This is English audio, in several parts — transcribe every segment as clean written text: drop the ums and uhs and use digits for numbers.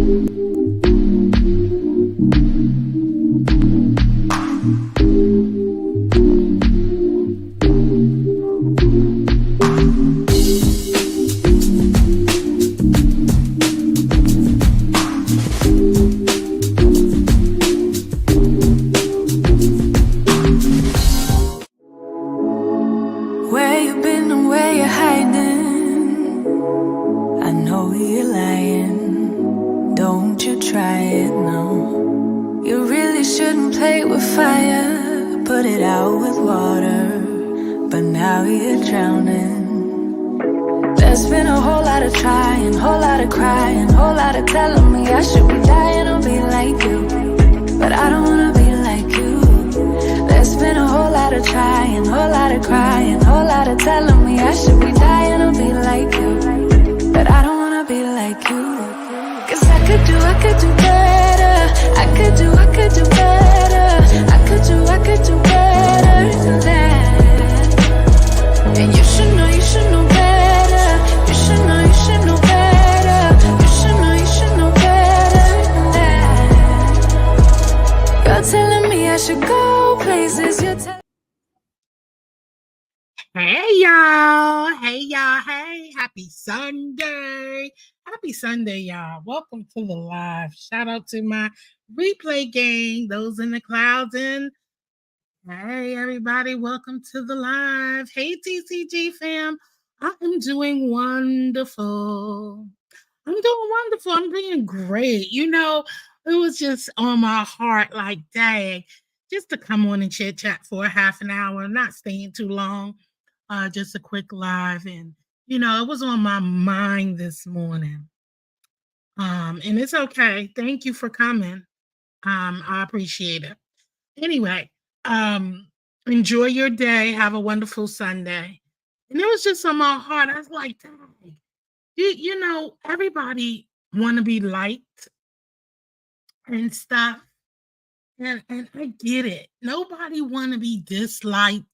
Where you been and where you hiding? I know you're lying. Don't you try it, no. You really shouldn't play with fire. Put it out with water. But now you're drowning. There's been a whole lot of trying, whole lot of crying, whole lot of telling me I should be dying or be like you. But I don't wanna be like you. There's been a whole lot of trying, whole lot of crying, whole lot of telling me I should be dying or be like you. But I don't wanna be like you. Cause I could do better. I could do better. I could do better than that. And you should know better. You should know better. You should know better than that. You're telling me I should go places. You're telling Hey y'all, hey, happy Sunday. Happy Sunday, y'all. Welcome to the live. Shout out to my replay gang, those in the clouds, and hey everybody, welcome to the live. Hey TCG fam, I am doing wonderful. I'm doing great. You know, it was just on my heart, like, dang, just to come on and chit chat for a half an hour, not staying too long. Just a quick live, and you know, it was on my mind this morning. And it's okay. Thank you for coming. I appreciate it. Anyway, enjoy your day. Have a wonderful Sunday. And it was just on my heart. I was like, dang, you know, everybody want to be liked and stuff. And I get it. Nobody want to be disliked,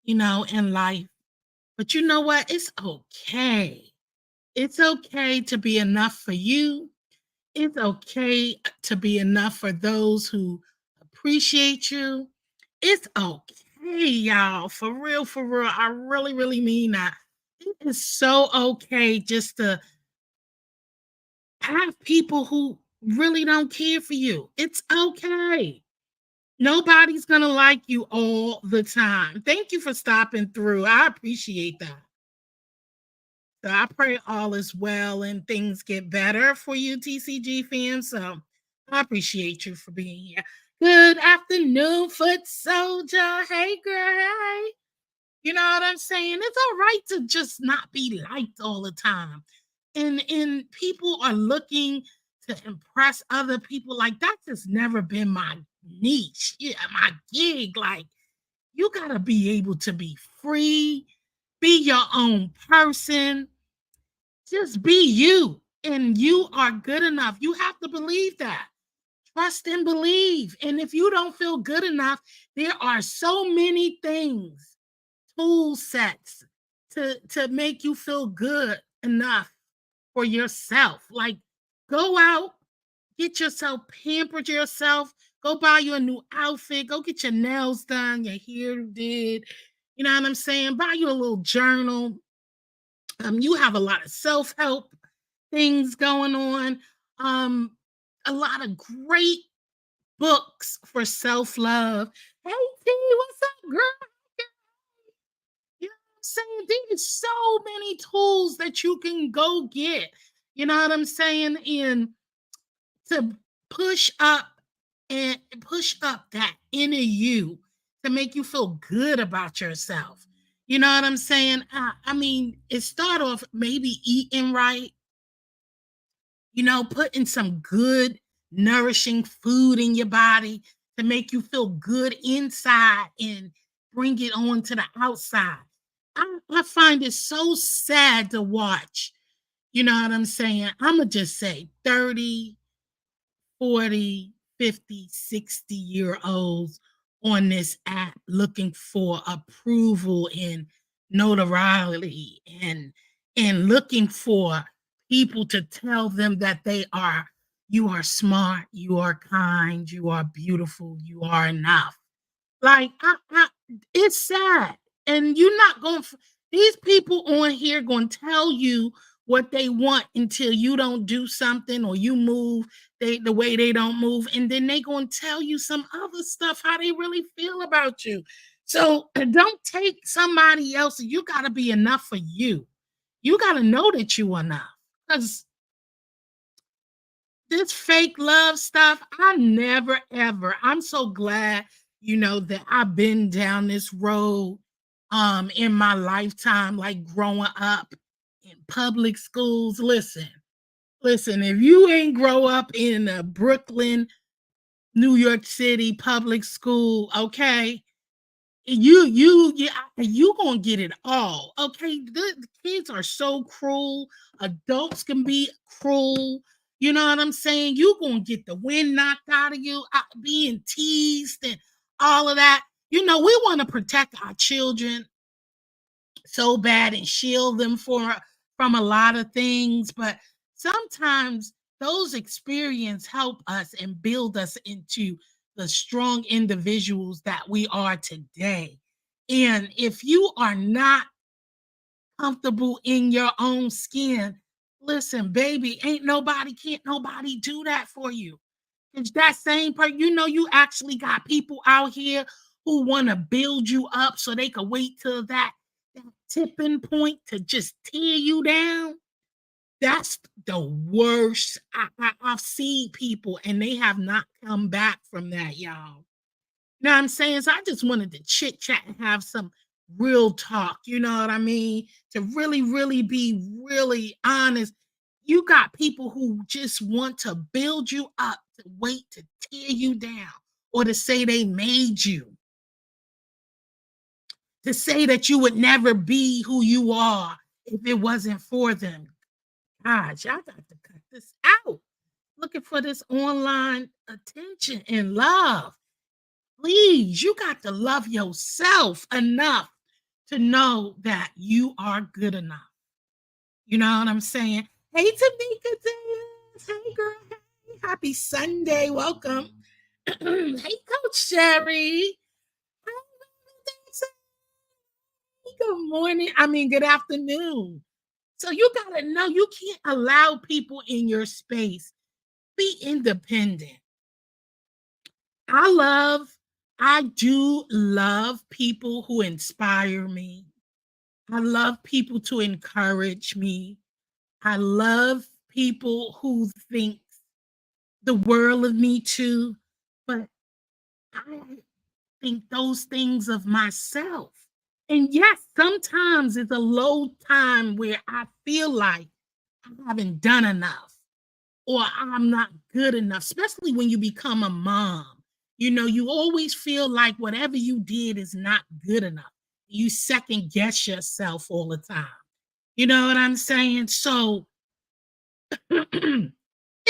you know, in life. But you know what? It's okay. It's okay to be enough for you. It's okay to be enough for those who appreciate you. It's okay, y'all. For real, for real. I really, really mean that. It is so okay just to have people who really don't care for you. It's okay. Nobody's going to like you all the time. Thank you for stopping through. I appreciate that. So I pray all is well and things get better for you, TCG fans. So I appreciate you for being here. Good afternoon, Foot Soldier. Hey, girl. Hey. You know what I'm saying? It's all right to just not be liked all the time. And people are looking to impress other people. Like, that's just never been my niche. Yeah, my gig. Like, you gotta be able to be free, be your own person, just be you, and you are good enough. You have to believe that. Trust and believe. And if you don't feel good enough, there are so many things, tool sets to make you feel good enough for yourself. Like, go out, get yourself pampered yourself, go buy you a new outfit, go get your nails done, your hair did. You know what I'm saying? Buy you a little journal. You have a lot of self-help things going on. A lot of great books for self-love. Hey T, what's up, girl? You know what I'm saying? There's so many tools that you can go get. You know what I'm saying? And to push up push up that inner you to make you feel good about yourself. You know what I'm saying? I mean, it start off maybe eating right, you know, putting some good, nourishing food in your body to make you feel good inside and bring it on to the outside. I find it so sad to watch. You know what I'm saying? I'm going to just say 30, 40, 50, 60-year olds on this app looking for approval and notoriety and looking for people to tell them that they are you are smart, you are kind, you are beautiful, you are enough. Like, it's sad. And you're not going to, these people on here going to tell you what they want until you don't do something or you move the way they don't move. And then they going to tell you some other stuff, how they really feel about you. So don't take somebody else. You got to be enough for you. You got to know that you are enough. Because this fake love stuff, I never ever. I'm so glad, that I've been down this road in my lifetime, like growing up in public schools. Listen, if you ain't grow up in a Brooklyn, New York City public school, okay, you gonna get it all. Okay, the kids are so cruel. Adults can be cruel. You know what I'm saying? You gonna get the wind knocked out of you, being teased and all of that. We want to protect our children so bad and shield them from a lot of things, but sometimes those experiences help us and build us into the strong individuals that we are today. And if you are not comfortable in your own skin, listen, baby, can't nobody do that for you. It's that same person, you actually got people out here who want to build you up so they can wait till that tipping point to just tear you down. That's the worst. I've seen people and they have not come back from that, y'all. You know what I'm saying? So I just wanted to chit chat and have some real talk. You know what I mean? To really, really be really honest. You got people who just want to build you up, to wait to tear you down, or to say they made you, to say that you would never be who you are if it wasn't for them. Gosh, y'all got to cut this out. Looking for this online attention and love. Please, you got to love yourself enough to know that you are good enough. You know what I'm saying? Hey, Tamika Davis. Hey, girl. Hey, happy Sunday. Welcome. Hey, Coach Sherry. Good morning. Good afternoon. So you got to know you can't allow people in your space. Be independent. I do love people who inspire me. I love people to encourage me. I love people who think the world of me too, but I think those things of myself. And yes, sometimes it's a low time where I feel like I haven't done enough or I'm not good enough, especially when you become a mom. You always feel like whatever you did is not good enough. You second guess yourself all the time. You know what I'm saying? So it's good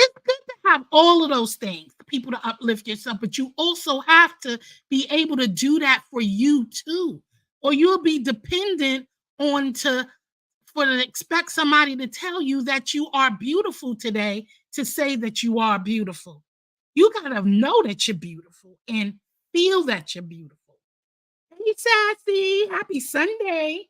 to have all of those things, people to uplift yourself, but you also have to be able to do that for you too, or you'll be dependent on to expect somebody to tell you that you are beautiful today to say that you are beautiful. You gotta know that you're beautiful and feel that you're beautiful. Hey, Sassy, happy Sunday.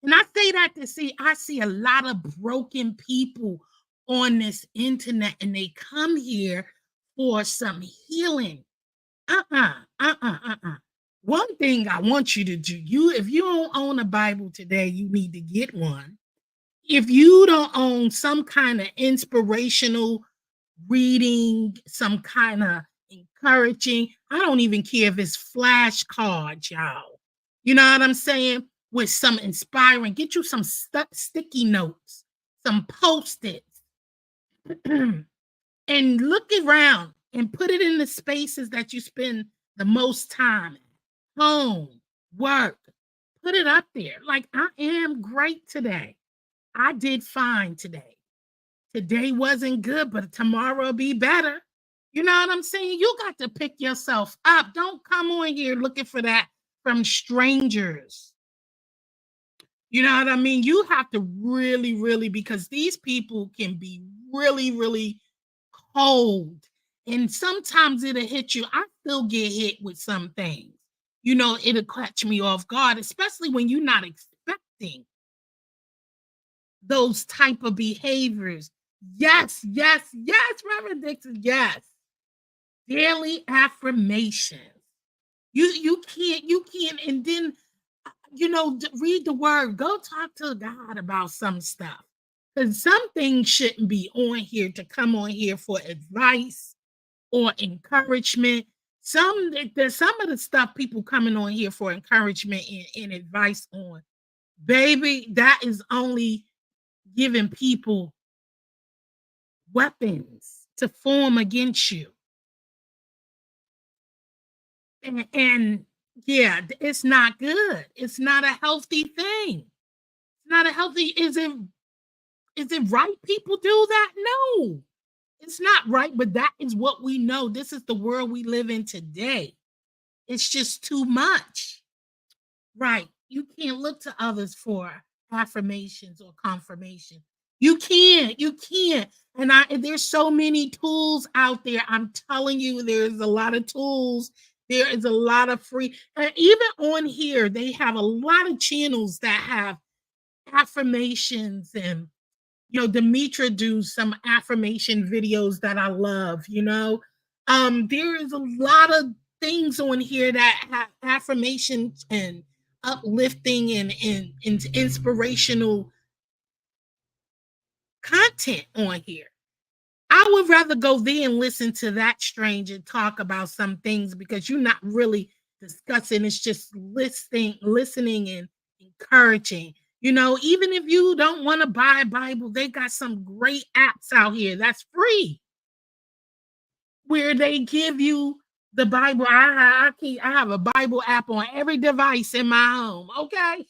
And I say that to see, I see a lot of broken people on this internet and they come here for some healing. One thing I want you to do, if you don't own a Bible today, you need to get one. If you don't own some kind of inspirational reading, some kind of encouraging, I don't even care if it's flashcards, y'all. You know what I'm saying? With some inspiring, get you some sticky notes, some post-its, and look around and put it in the spaces that you spend the most time, home, work. Put it up there. Like, I am great today. I did fine today. Today wasn't good, but tomorrow will be better. You know what I'm saying? You got to pick yourself up. Don't come on here looking for that from strangers. You know what I mean? You have to really, really, because these people can be really, really cold. And sometimes it'll hit you. I still get hit with some things. It'll catch me off guard, especially when you're not expecting those type of behaviors. Yes, yes, yes, Reverend Dixon, yes. Daily affirmations. You can't, and then read the word. Go talk to God about some stuff. Because some things shouldn't be on here to come on here for advice or encouragement. There's some of the stuff people coming on here for encouragement and advice on. Baby, that is only giving people weapons to form against you. And yeah, it's not good. It's not a healthy thing. It's not a healthy. Is it right people do that? No, it's not right, but that is what we know. This is the world we live in today. It's just too much. Right. You can't look to others for affirmations or confirmation. You can't. You can't. And there's so many tools out there. I'm telling you, there's a lot of tools. There is a lot of free. And even on here, they have a lot of channels that have affirmations, and Demetra do some affirmation videos that I love. There is a lot of things on here that have affirmations and uplifting and inspirational content on here. I would rather go there and listen to that stranger talk about some things, because you're not really discussing. It's just listening and encouraging. Even if you don't want to buy a Bible, they got some great apps out here that's free, where they give you the Bible. I have a Bible app on every device in my home. Okay.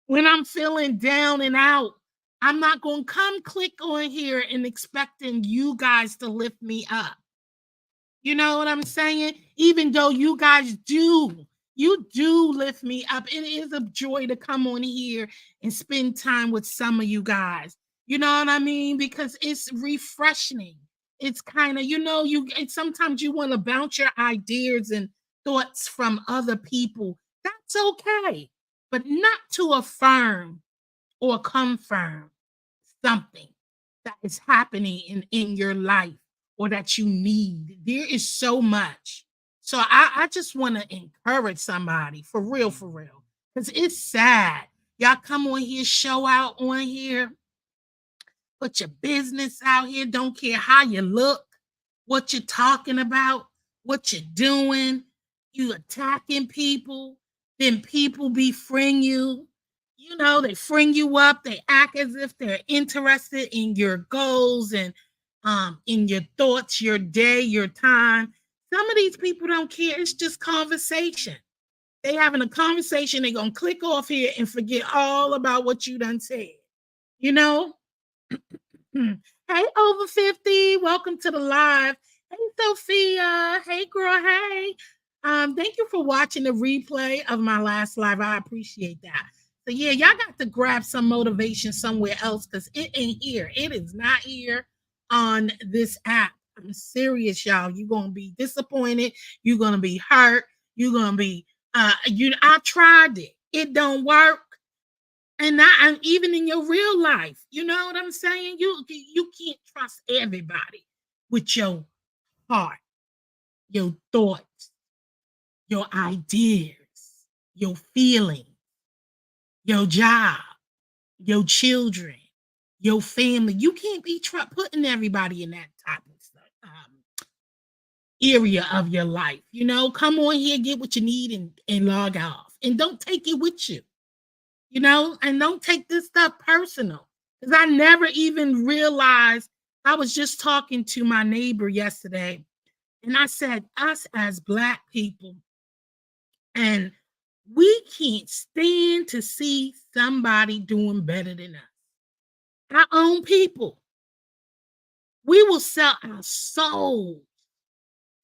When I'm feeling down and out, I'm not going to come click on here and expecting you guys to lift me up. You know what I'm saying? Even though you guys do lift me up. It is a joy to come on here and spend time with some of you guys. You know what I mean? Because it's refreshing. It's kind of, sometimes you want to bounce your ideas and thoughts from other people. That's okay. But not to affirm or confirm something that is happening in your life or that you need. There is so much. So I just want to encourage somebody for real, because it's sad. Y'all come on here, show out on here, put your business out here, don't care how you look, what you're talking about, what you're doing. You attacking people, then people befriend you. They fring you up. They act as if they're interested in your goals and in your thoughts, your day, your time. Some of these people don't care. It's just conversation. They having a conversation. They're going to click off here and forget all about what you done said. Hey, over 50. Welcome to the live. Hey, Sophia. Hey, girl. Hey. Thank you for watching the replay of my last live. I appreciate that. So yeah, y'all got to grab some motivation somewhere else, because it ain't here. It is not here on this app. I'm serious, y'all. You're gonna be disappointed. You're gonna be hurt. You're gonna be I tried it. It don't work. And even in your real life, you know what I'm saying? You can't trust everybody with your heart, your thoughts, your ideas, your feelings, your job, your children, your family. You can't be putting everybody in that type of area of your life. Come on here, get what you need, and log off. And don't take it with you. And don't take this stuff personal. Because I never even realized. I was just talking to my neighbor yesterday, and I said, us as Black people, and we can't stand to see somebody doing better than us. Our own people. We will sell our soul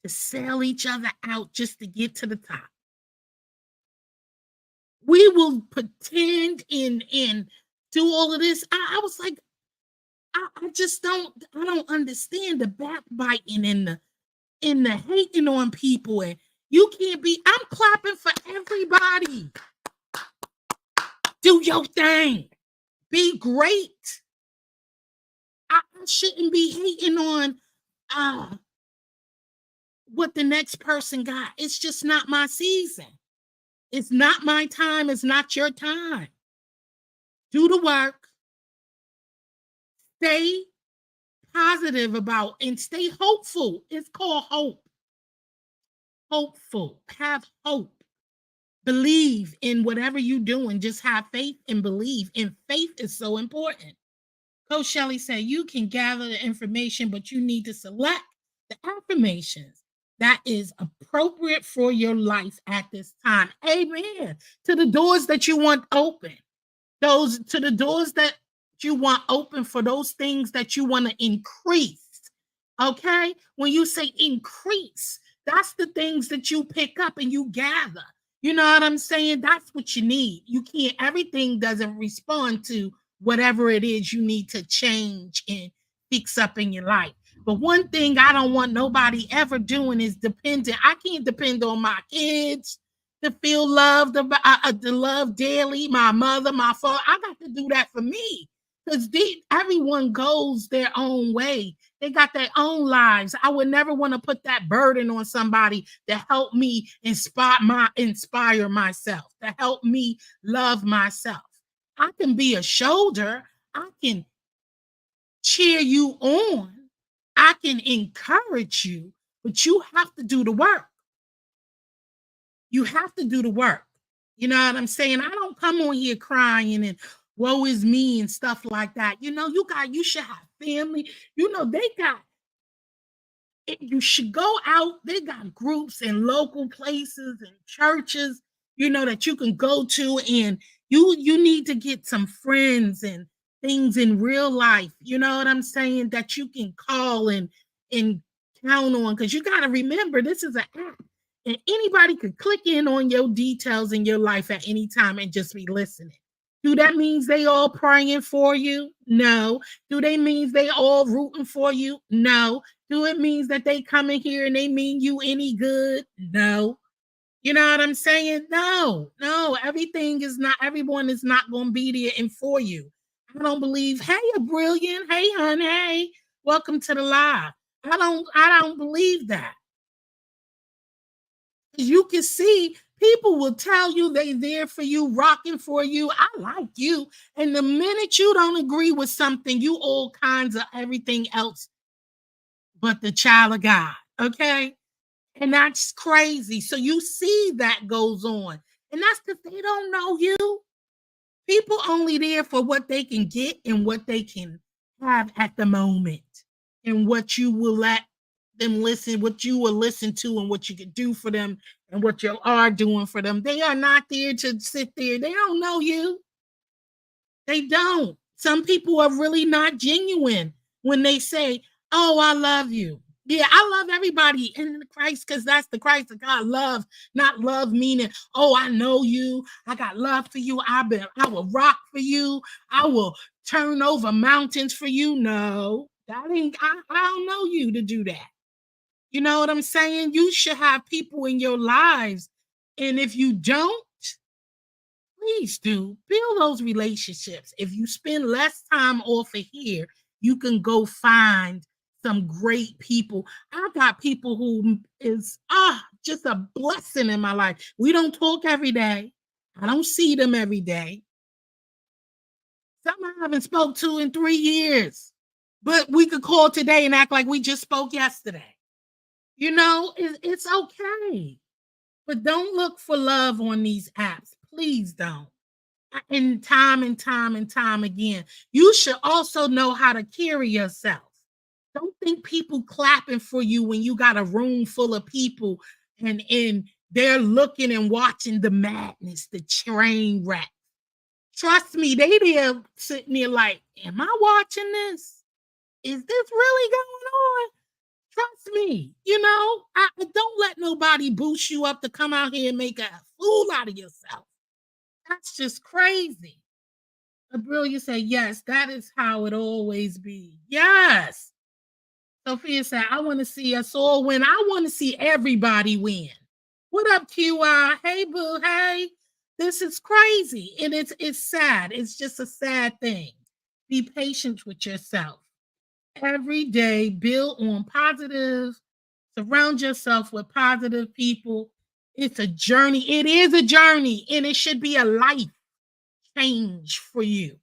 to sell each other out just to get to the top. We will pretend and do all of this. I was like, I just I don't understand the backbiting and the hating on people. And you can't be, I'm clapping for everybody. Do your thing. Be great. I shouldn't be hating on uh what the next person got. It's just not my season. It's not my time. It's not your time. Do the work. Stay positive about and stay hopeful. It's called hope. Hopeful. Have hope. Believe in whatever you're doing. Just have faith and believe. And faith is so important. Coach Shelley said you can gather the information, but you need to select the affirmations that is appropriate for your life at this time. Amen. To the doors that you want open, those to the doors that you want open for those things that you want to increase. Okay. When you say increase, that's the things that you pick up and you gather. You know what I'm saying? That's what you need. You can't, everything doesn't respond to whatever it is you need to change and fix up in your life. But one thing I don't want nobody ever doing is dependent. I can't depend on my kids to feel loved, to love daily, my mother, my father. I got to do that for me because everyone goes their own way. They got their own lives. I would never want to put that burden on somebody to help me inspire myself, to help me love myself. I can be a shoulder. I can cheer you on. I can encourage you, but you have to do the work. You have to do the work. You know what I'm saying? I don't come on here crying and woe is me and stuff like that. You know, you should have family. You know, they got you should go out. They got groups in local places and churches, you know, that you can go to, and you need to get some friends and things in real life. You know what I'm saying? That you can call and count on, because you got to remember this is an app, and anybody could click in on your details in your life at any time and just be listening. Do that means they all praying for you? No. Do they means they all rooting for you? No. Do it means that they come in here and they mean you any good? No. You know what I'm saying? No, no, everyone is not going to be there and for you. I don't believe, hey, you're brilliant. Hey, honey, hey, welcome to the live. I don't believe that. You can see people will tell you they there for you, rocking for you. I like you. And the minute you don't agree with something, you all kinds of everything else but the child of God. Okay. And that's crazy. So you see that goes on. And that's because they don't know you. People only there for what they can get and what they can have at the moment. And what you will let them listen, what you will listen to, and what you can do for them, and what you are doing for them. They are not there to sit there. They don't know you. They don't. Some people are really not genuine when they say, "Oh, I love you." Yeah, I love everybody in Christ because that's the Christ that God love, not love meaning, oh, I know you. I got love for you. I will rock for you. I will turn over mountains for you. No, I don't know you to do that. You know what I'm saying? You should have people in your lives. And if you don't, please do build those relationships. If you spend less time off of here, you can go find some great people. I got people who is just a blessing in my life. We don't talk every day. I don't see them every day. Some I haven't spoke to in 3 years. But we could call today and act like we just spoke yesterday. You know, it's okay. But don't look for love on these apps. Please don't. And time again. You should also know how to carry yourself. Don't think people clapping for you when you got a room full of people and they're looking and watching the madness, the train wreck. Trust me, they there sitting there like, am I watching this? Is this really going on? Trust me, you know, don't let nobody boost you up to come out here and make a fool out of yourself. That's just crazy. Abrillia said, yes, that is how it always be. Yes. Sophia said, I want to see us all win. I want to see everybody win. What up, QI? Hey, boo. Hey. This is crazy. And it's sad. It's just a sad thing. Be patient with yourself. Every day, build on positive, surround yourself with positive people. It's a journey. It is a journey, and it should be a life change for you.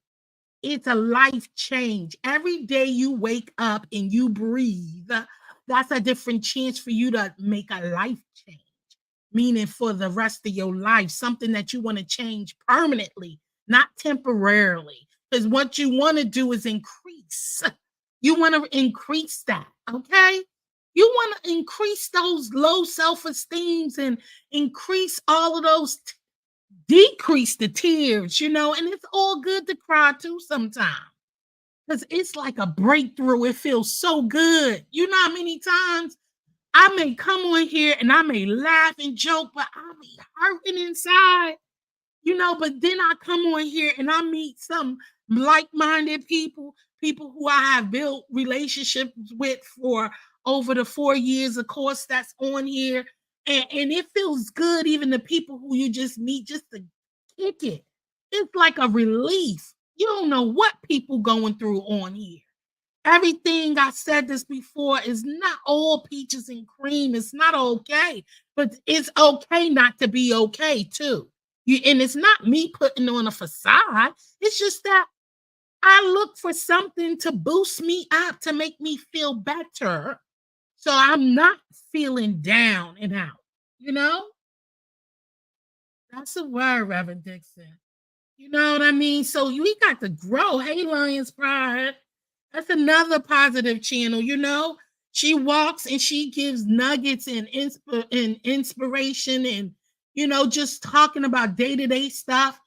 It's a life change. Every day you wake up and you breathe, that's a different chance for you to make a life change, meaning for the rest of your life, something that you want to change permanently, not temporarily. Because what you want to do is increase. You want to increase that, okay? You want to increase those low self-esteems and increase all of those decrease the tears, and it's all good to cry too sometimes because it's like a breakthrough. It feels so good. You know how many times I may come on here and I may laugh and joke, but I'll be hurting inside, but then I come on here and I meet some like-minded people who I have built relationships with for over the 4 years, of course, that's on here. And it feels good, even the people who you just meet, just to kick it. It's like a relief. You don't know what people going through on here. Everything, I said this before, is not all peaches and cream. It's not okay, but it's okay not to be okay too. And it's not me putting on a facade. It's just that I look for something to boost me up, to make me feel better. So I'm not feeling down and out, you know? That's a word, Reverend Dixon. You know what I mean? So we got to grow. Hey, Lions Pride. That's another positive channel, She walks and she gives nuggets and inspiration and, just talking about day-to-day stuff,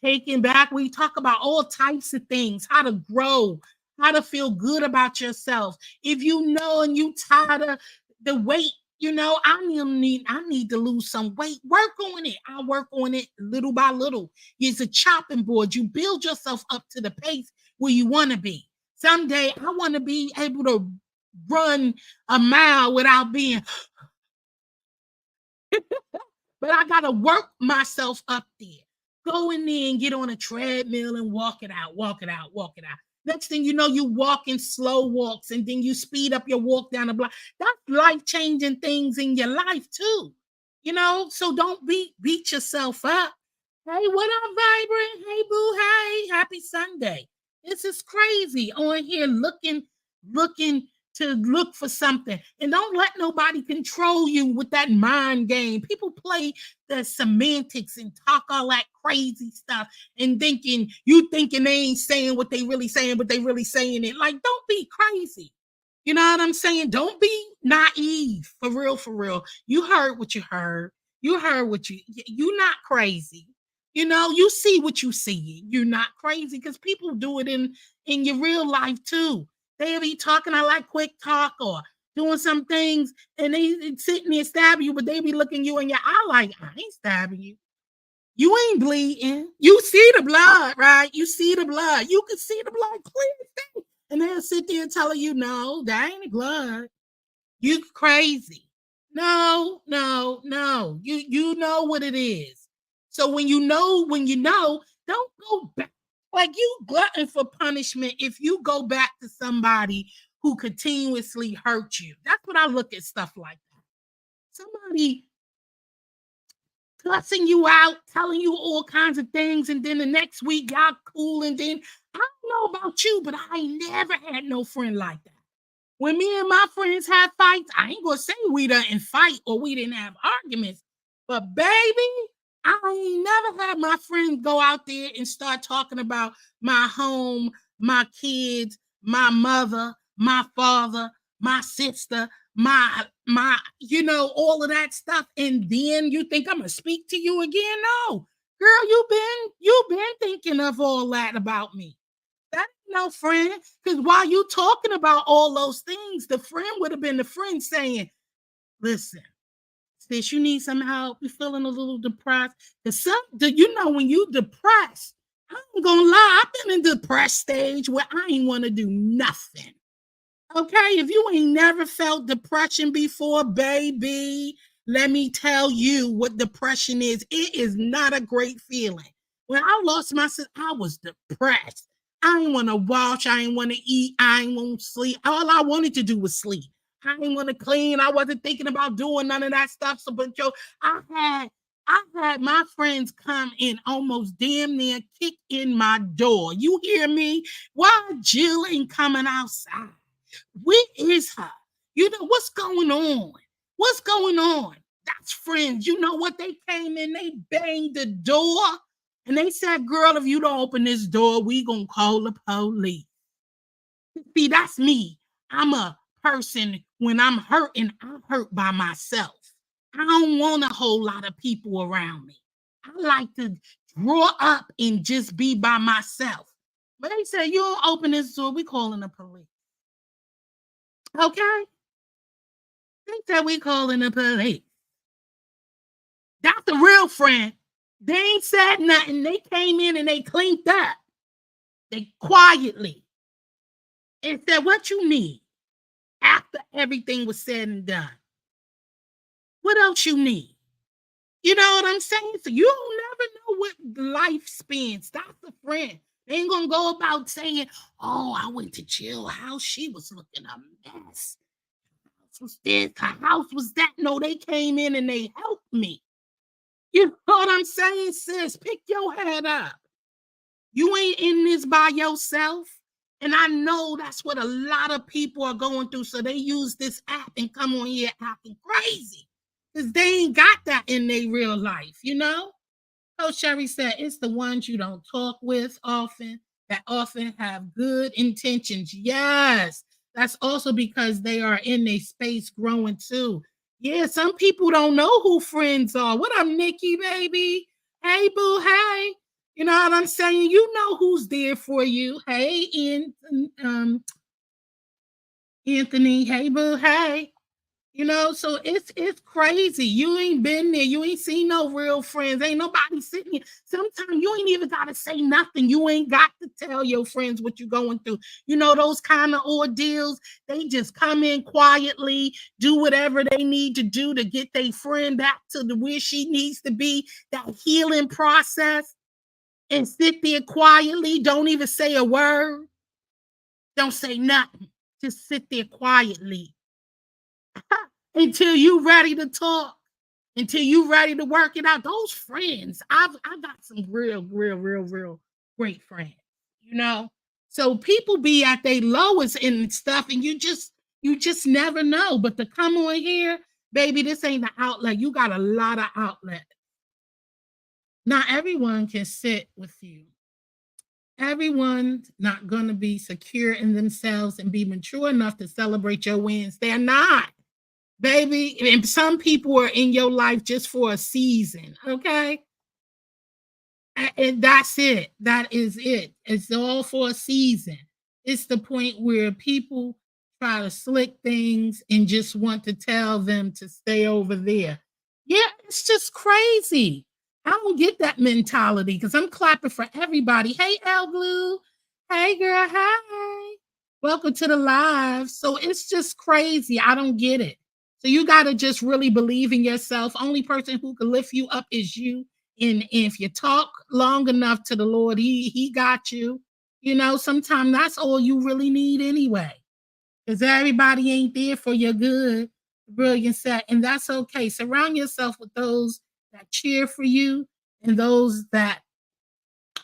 taking back. We talk about all types of things, how to grow, how to feel good about yourself. If you know and you tired of the weight, I need to lose some weight. Work on it. I work on it little by little. It's a chopping board. You build yourself up to the pace where you want to be. Someday I want to be able to run a mile without being, but I got to work myself up there. Go in there and get on a treadmill and walk it out, walk it out, walk it out. Next thing you know, you walk in slow walks and then you speed up your walk down the block. That's life-changing things in your life too. So don't beat yourself up. Hey, what up, Vibrant? Hey, boo, hey, happy Sunday. This is crazy on here looking to look for something. And don't let nobody control you with that mind game. People play the semantics and talk all that crazy stuff and thinking they ain't saying what they really saying, but they really saying it. Like, don't be crazy. You know what I'm saying? Don't be naive. For real, for real. You heard what you heard. You heard what you're not crazy. You see what you see. You're not crazy because people do it in your real life too. They'll be talking I like quick talk or doing some things and they sit there and stab you, but they be looking you in your eye like, I ain't stabbing you. You ain't bleeding. You see the blood, right? You see the blood. You can see the blood clear. And they'll sit there and tell you, no, that ain't the blood. You crazy. No. You know what it is. So when you know, don't go back. Like, you glutton for punishment if you go back to somebody who continuously hurt you. That's what I look at stuff like that. Somebody cussing you out, telling you all kinds of things, and then the next week y'all cool, and then I don't know about you, but I never had no friend like that. When me and my friends had fights, I ain't gonna say we didn't fight or we didn't have arguments, but baby, I ain't never had my friends go out there and start talking about my home, my kids, my mother, my father, my sister, my all of that stuff. And then you think I'm gonna speak to you again? No, girl, you've been thinking of all that about me. That ain't no friend. Because while you talking about all those things, the friend would have been the friend saying, listen, sis, you need some help. You're feeling a little depressed. When you depressed, I ain't gonna lie, I've been in the depressed stage where I ain't want to do nothing. Okay, if you ain't never felt depression before, baby, let me tell you what depression is. It is not a great feeling. When I lost my sister, I was depressed. I didn't want to wash. I didn't want to eat. I didn't want to sleep. All I wanted to do was sleep. I didn't want to clean. I wasn't thinking about doing none of that stuff. So, but yo, I had my friends come and almost damn near kick in my door. You hear me? Why Jill ain't coming outside? Where is her? You know, what's going on? What's going on? That's friends. You know what? They came in, they banged the door, and they said, girl, if you don't open this door, we gonna call the police. See, that's me. I'm a person, when I'm hurting, I'm hurt by myself. I don't want a whole lot of people around me. I like to draw up and just be by myself. But they said, you don't open this door, we calling the police. Okay? They said we calling the police. That's a real friend. They ain't said nothing. They came in and they cleaned up. They quietly and said, what you need? After everything was said and done. What else you need? You know what I'm saying? So you don't never know what life spans. That's a friend. They ain't gonna go about saying, oh, I went to Jill house. She was looking a mess. Was this, her house was that. No, they came in and they helped me. You know what I'm saying, sis? Pick your head up. You ain't in this by yourself. And I know that's what a lot of people are going through. So they use this app and come on here acting crazy. Because they ain't got that in their real life, you know? Coach Sherry said, it's the ones you don't talk with often that often have good intentions. Yes. That's also because they are in a space growing too. Yeah, some people don't know who friends are. What up, Nikki, baby? Hey, boo, hey. You know what I'm saying? You know who's there for you. Hey, Anthony. Hey, boo, hey. You know, so it's crazy. You ain't been there. You ain't seen no real friends. Ain't nobody sitting here. Sometimes you ain't even got to say nothing. You ain't got to tell your friends what you're going through. You know, those kind of ordeals, they just come in quietly, do whatever they need to do to get their friend back to the where she needs to be, that healing process, and sit there quietly. Don't even say a word. Don't say nothing. Just sit there quietly. Until you ready to talk, until you ready to work it out. Those friends, I got some real great friends, you know. So people be at their lowest and stuff, and you just never know. But to come on here, baby, this ain't the outlet. You got a lot of outlet. Not everyone can sit with you. Everyone's not gonna be secure in themselves and be mature enough to celebrate your wins. They're not. Baby, and some people are in your life just for a season, okay? And that's it. That is it. It's all for a season. It's the point where people try to slick things and just want to tell them to stay over there. Yeah, it's just crazy. I don't get that mentality because I'm clapping for everybody. Hey, El Blue. Hey, girl. Hi. Welcome to the live. So it's just crazy. I don't get it. So you got to just really believe in yourself. Only person who can lift you up is you. And if you talk long enough to the Lord, he got you. You know, sometimes that's all you really need anyway. Because everybody ain't there for your good, brilliant set. And that's okay. Surround yourself with those that cheer for you and those that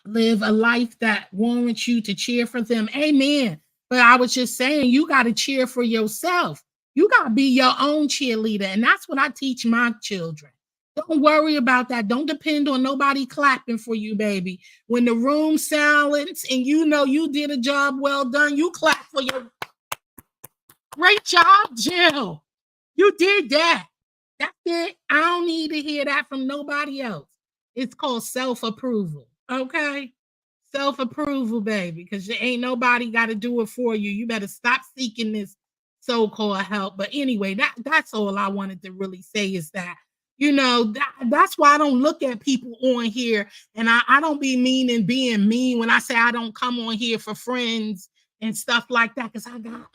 live a life that warrants you to cheer for them. Amen. But I was just saying, you got to cheer for yourself. You got to be your own cheerleader. And that's what I teach my children. Don't worry about that. Don't depend on nobody clapping for you, baby. When the room's silent and you know you did a job well done, you clap for your great job, Jill. You did that. That's it. I don't need to hear that from nobody else. It's called self-approval. Okay? Self-approval, baby, because ain't nobody got to do it for you. You better stop seeking this so-called help. But anyway, that's all I wanted to really say is that That's why I don't look at people on here, and I don't be mean and being mean when I say I don't come on here for friends and stuff like that, because I got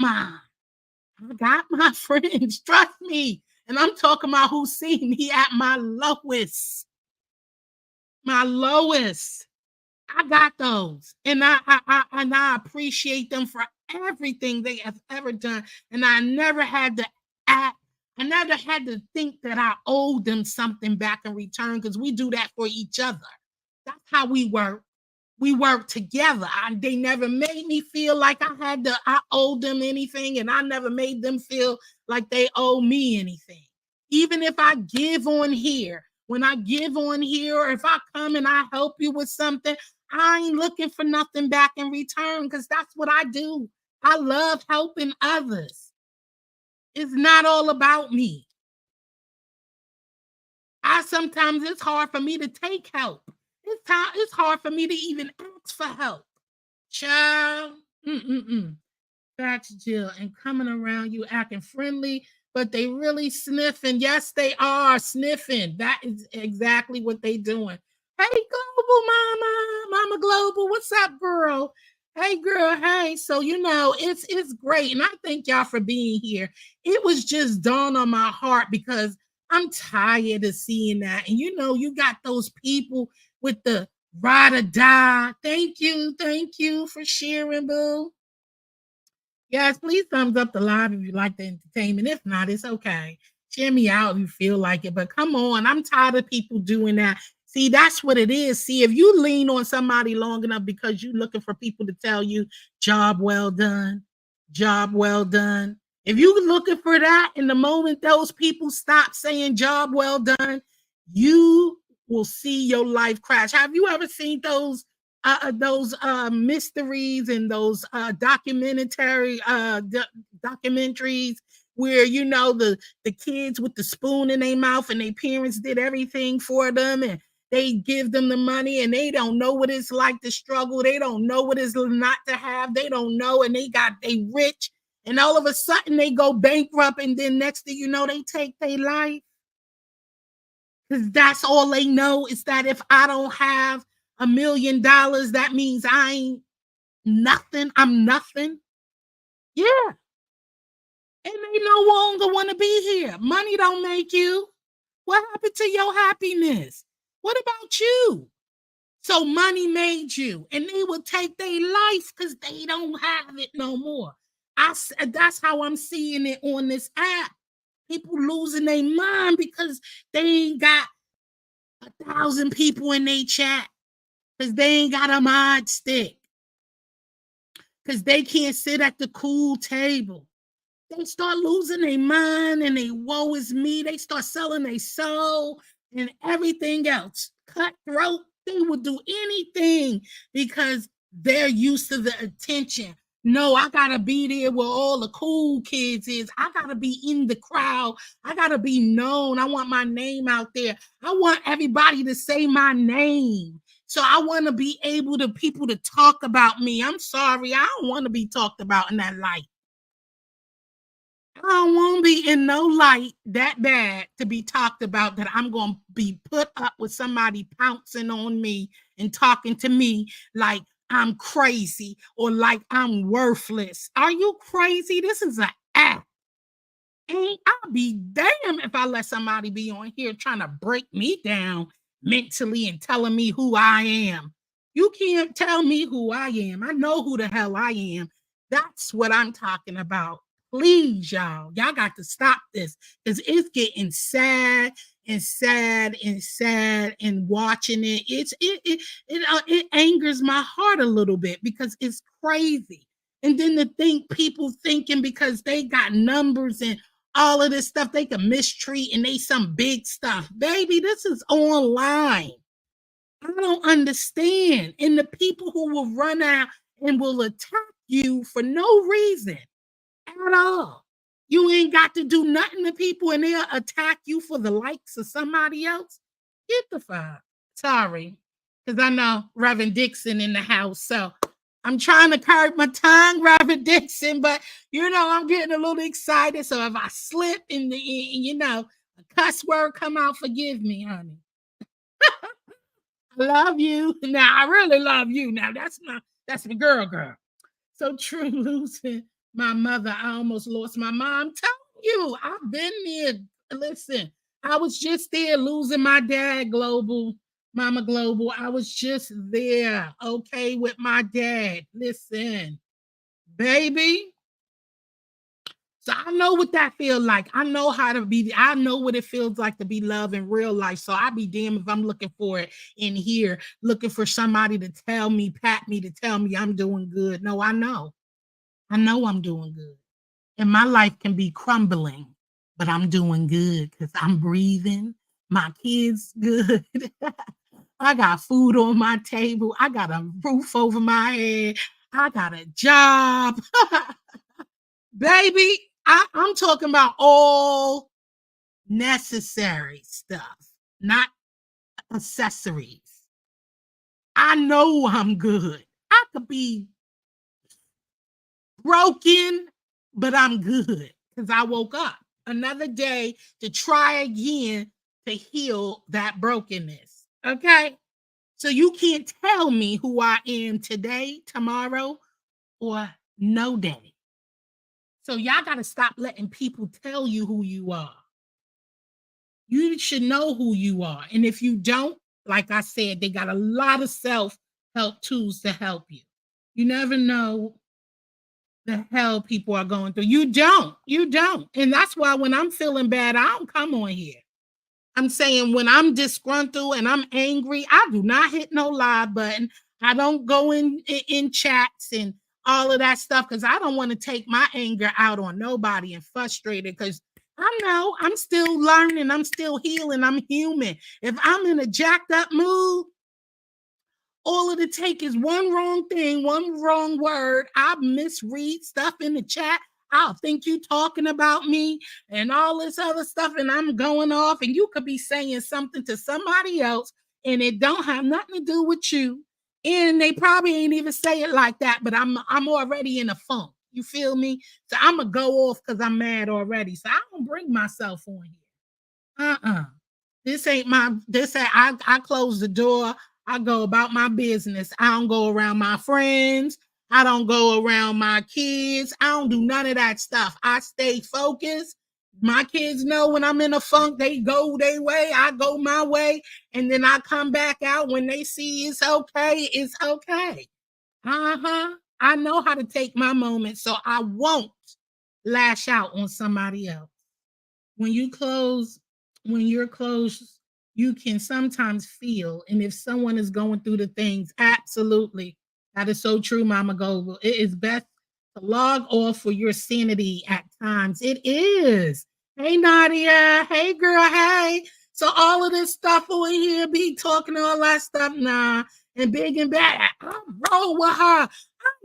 my friends, trust me. And I'm talking about who see me at my lowest. My lowest. I got those. And I appreciate them for everything they have ever done. And I never had to act, I never had to think that I owed them something back in return, because we do that for each other. That's how we work. We work together. They never made me feel like I owed them anything, and I never made them feel like they owe me anything. Even if I give on here, when I give on here, or if I come and I help you with something, I ain't looking for nothing back in return, because that's what I do. I love helping others. It's not all about me. Sometimes it's hard for me to take help. It's hard for me to even ask for help. Child, that's Jill, and coming around you acting friendly, but they really sniffing. Yes, they are sniffing. That is exactly what they doing. Hey, Global Mama Global, what's up, girl? Hey, girl. Hey, so it's great, and I thank y'all for being here. It was just dawned on my heart, because I'm tired of seeing that, and you got those people with the ride or die. Thank you for sharing, boo. Yes, please thumbs up the live if you like the entertainment. If not, it's okay. Share me out if you feel like it. But come on, I'm tired of people doing that. See, that's what it is. See, if you lean on somebody long enough because you're looking for people to tell you, job well done, job well done. If you're looking for that, in the moment those people stop saying job well done, you will see your life crash. Have you ever seen those mysteries and those documentaries where the kids with the spoon in their mouth, and their parents did everything for them, and they give them the money, and they don't know what it's like to struggle. They don't know what it's not to have. They don't know, and they rich, and all of a sudden they go bankrupt, and then next thing you know, they take their life, because that's all they know, is that if I don't have $1 million, that means I ain't nothing. I'm nothing. Yeah. And they no longer want to be here. Money don't make you. What happened to your happiness? What about you? So money made you, and they will take their life because they don't have it no more. That's how I'm seeing it on this app. People losing their mind because they ain't got 1,000 people in their chat, because they ain't got a mod stick, because they can't sit at the cool table. They start losing their mind, and they woe is me. They start selling their soul and everything else. Cutthroat. They will do anything because they're used to the attention. No, I gotta be there where all the cool kids is. I gotta be in the crowd. I gotta be known. I want my name out there. I want everybody to say my name. So I want to be able to people to talk about me. I'm sorry, I don't want to be talked about in that light. I don't want to be in no light that bad to be talked about, that I'm going to be put up with somebody pouncing on me and talking to me like I'm crazy or like I'm worthless. Are you crazy? This is an act. And I'll be damned if I let somebody be on here trying to break me down mentally and telling me who I am. You can't tell me who I am. I know who the hell I am. That's what I'm talking about. Please, y'all got to stop this, because it's getting sad and sad and sad, and watching it, it angers my heart a little bit, because it's crazy. And then to think people thinking because they got numbers and all of this stuff, they can mistreat, and they some big stuff. Baby, this is online. I don't understand. And the people who will run out and will attack you for no reason at all. You ain't got to do nothing to people, and they'll attack you for the likes of somebody else. Get the fuck. Sorry, because I know Reverend Dixon in the house. So I'm trying to curb my tongue, Reverend Dixon, but I'm getting a little excited. So if I slip in a cuss word come out, forgive me, honey. I love you. Now I really love you. Now that's the girl. So true, losing my mother. I almost lost my mom. Tell you, I've been there. Listen, I was just there losing my dad, Global, Mama Global. I was just there, okay, with my dad. Listen, baby. So I know what that feels like. I know how to be, I know what it feels like to be loved in real life. So I be damned if I'm looking for it in here, looking for somebody to tell me, pat me, to tell me I'm doing good. No, I know. I know I'm doing good. And my life can be crumbling, but I'm doing good because I'm breathing. My kids good. I got food on my table. I got a roof over my head. I got a job. Baby, I'm talking about all necessary stuff, not accessories. I know I'm good. I could be broken, but I'm good because I woke up another day to try again to heal that brokenness. Okay. So you can't tell me who I am today, tomorrow, or no day. So y'all got to stop letting people tell you who you are. You should know who you are. And if you don't, like I said, they got a lot of self-help tools to help you. You never know the hell people are going through. You don't. And that's why when I'm feeling bad, I don't come on here. I'm saying when I'm disgruntled and I'm angry, I do not hit no live button. I don't go in chats and all of that stuff because I don't want to take my anger out on nobody and frustrated because I know I'm still learning, I'm still healing, I'm human. If I'm in a jacked up mood, all of it take is one wrong thing, one wrong word. I misread stuff in the chat. I'll think you talking about me and all this other stuff, and I'm going off, and you could be saying something to somebody else, and it don't have nothing to do with you. And they probably ain't even say it like that, but I'm already in a funk. You feel me? So I'm gonna go off because I'm mad already. So I don't bring myself on here. This ain't I close the door. I go about my business. I don't go around my friends. I don't go around my kids. I don't do none of that stuff. I stay focused. My kids know when I'm in a funk, they go their way, I go my way, and then I come back out when they see it's okay, it's okay. I know how to take my moment, so I won't lash out on somebody else. When you close, when you're close, you can sometimes feel, and if someone is going through the things, absolutely, that is so true, Mama Goble. It is best to log off for your sanity at times. It is. Hey, Nadia. Hey, girl. Hey. So all of this stuff over here, be talking all that stuff, nah, and big and bad. I roll with her. I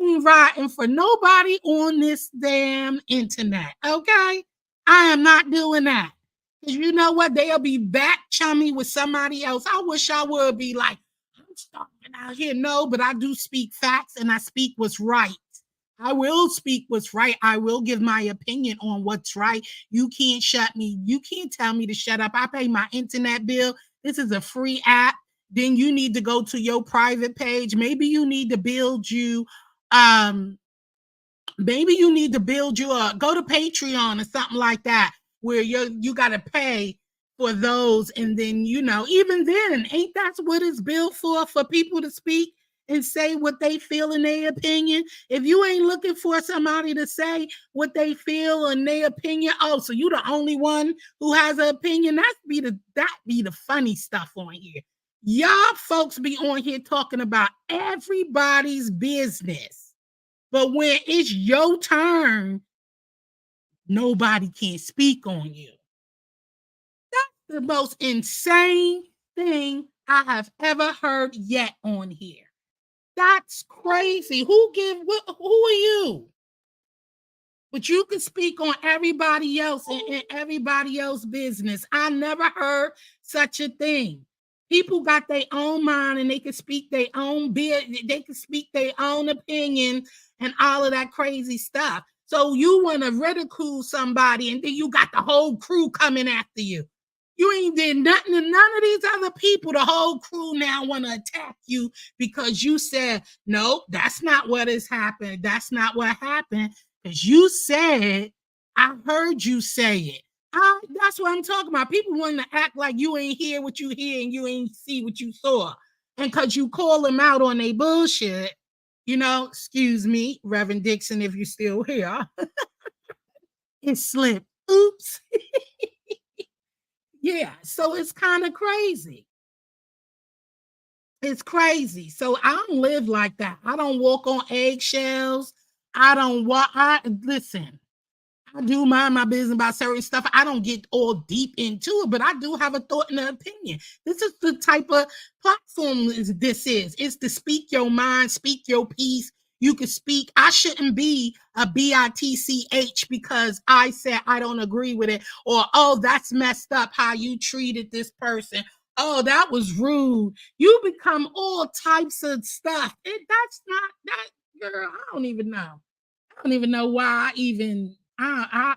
ain't writing for nobody on this damn internet, okay? I am not doing that. Because you know what? They'll be back chummy with somebody else. I wish I would be like, I'm starting out here. No, but I do speak facts and I speak what's right. I will speak what's right. I will give my opinion on what's right. You can't shut me. You can't tell me to shut up. I pay my internet bill. This is a free app. Then you need to go to your private page. Maybe you need to build you maybe you need to build you a go to Patreon or something like that where you got to pay for those, and then even then ain't that's what it's built for people to speak and say what they feel in their opinion. If you ain't looking for somebody to say what they feel and their opinion, oh, so you the only one who has an opinion, that be the funny stuff on here. Y'all folks be on here talking about everybody's business. But when it's your turn, nobody can speak on you. That's the most insane thing I have ever heard yet on here. That's crazy. Who are you? But you can speak on everybody else and everybody else's business. I never heard such a thing. People got their own mind and they can speak their own they can speak their own opinion and all of that crazy stuff. So you want to ridicule somebody and then you got the whole crew coming after you. You ain't did nothing to none of these other people. The whole crew now want to attack you because you said, no, that's not what has happened. That's not what happened. Because you said, I heard you say it. That's what I'm talking about. People want to act like you ain't hear what you hear and you ain't see what you saw. And because you call them out on their bullshit, excuse me, Reverend Dixon, if you're still here, it slipped. Oops. Yeah, so it's kind of crazy. It's crazy. So I don't live like that. I don't walk on eggshells. I don't walk. Listen, I do mind my business about certain stuff. I don't get all deep into it, but I do have a thought and an opinion. This is the type of platform this is. It's to speak your mind, speak your piece. You can speak. I shouldn't be a bitch because I said I don't agree with it, or oh, that's messed up how you treated this person. Oh, that was rude. You become all types of stuff. That's not that, girl. I don't even know. I don't even know why I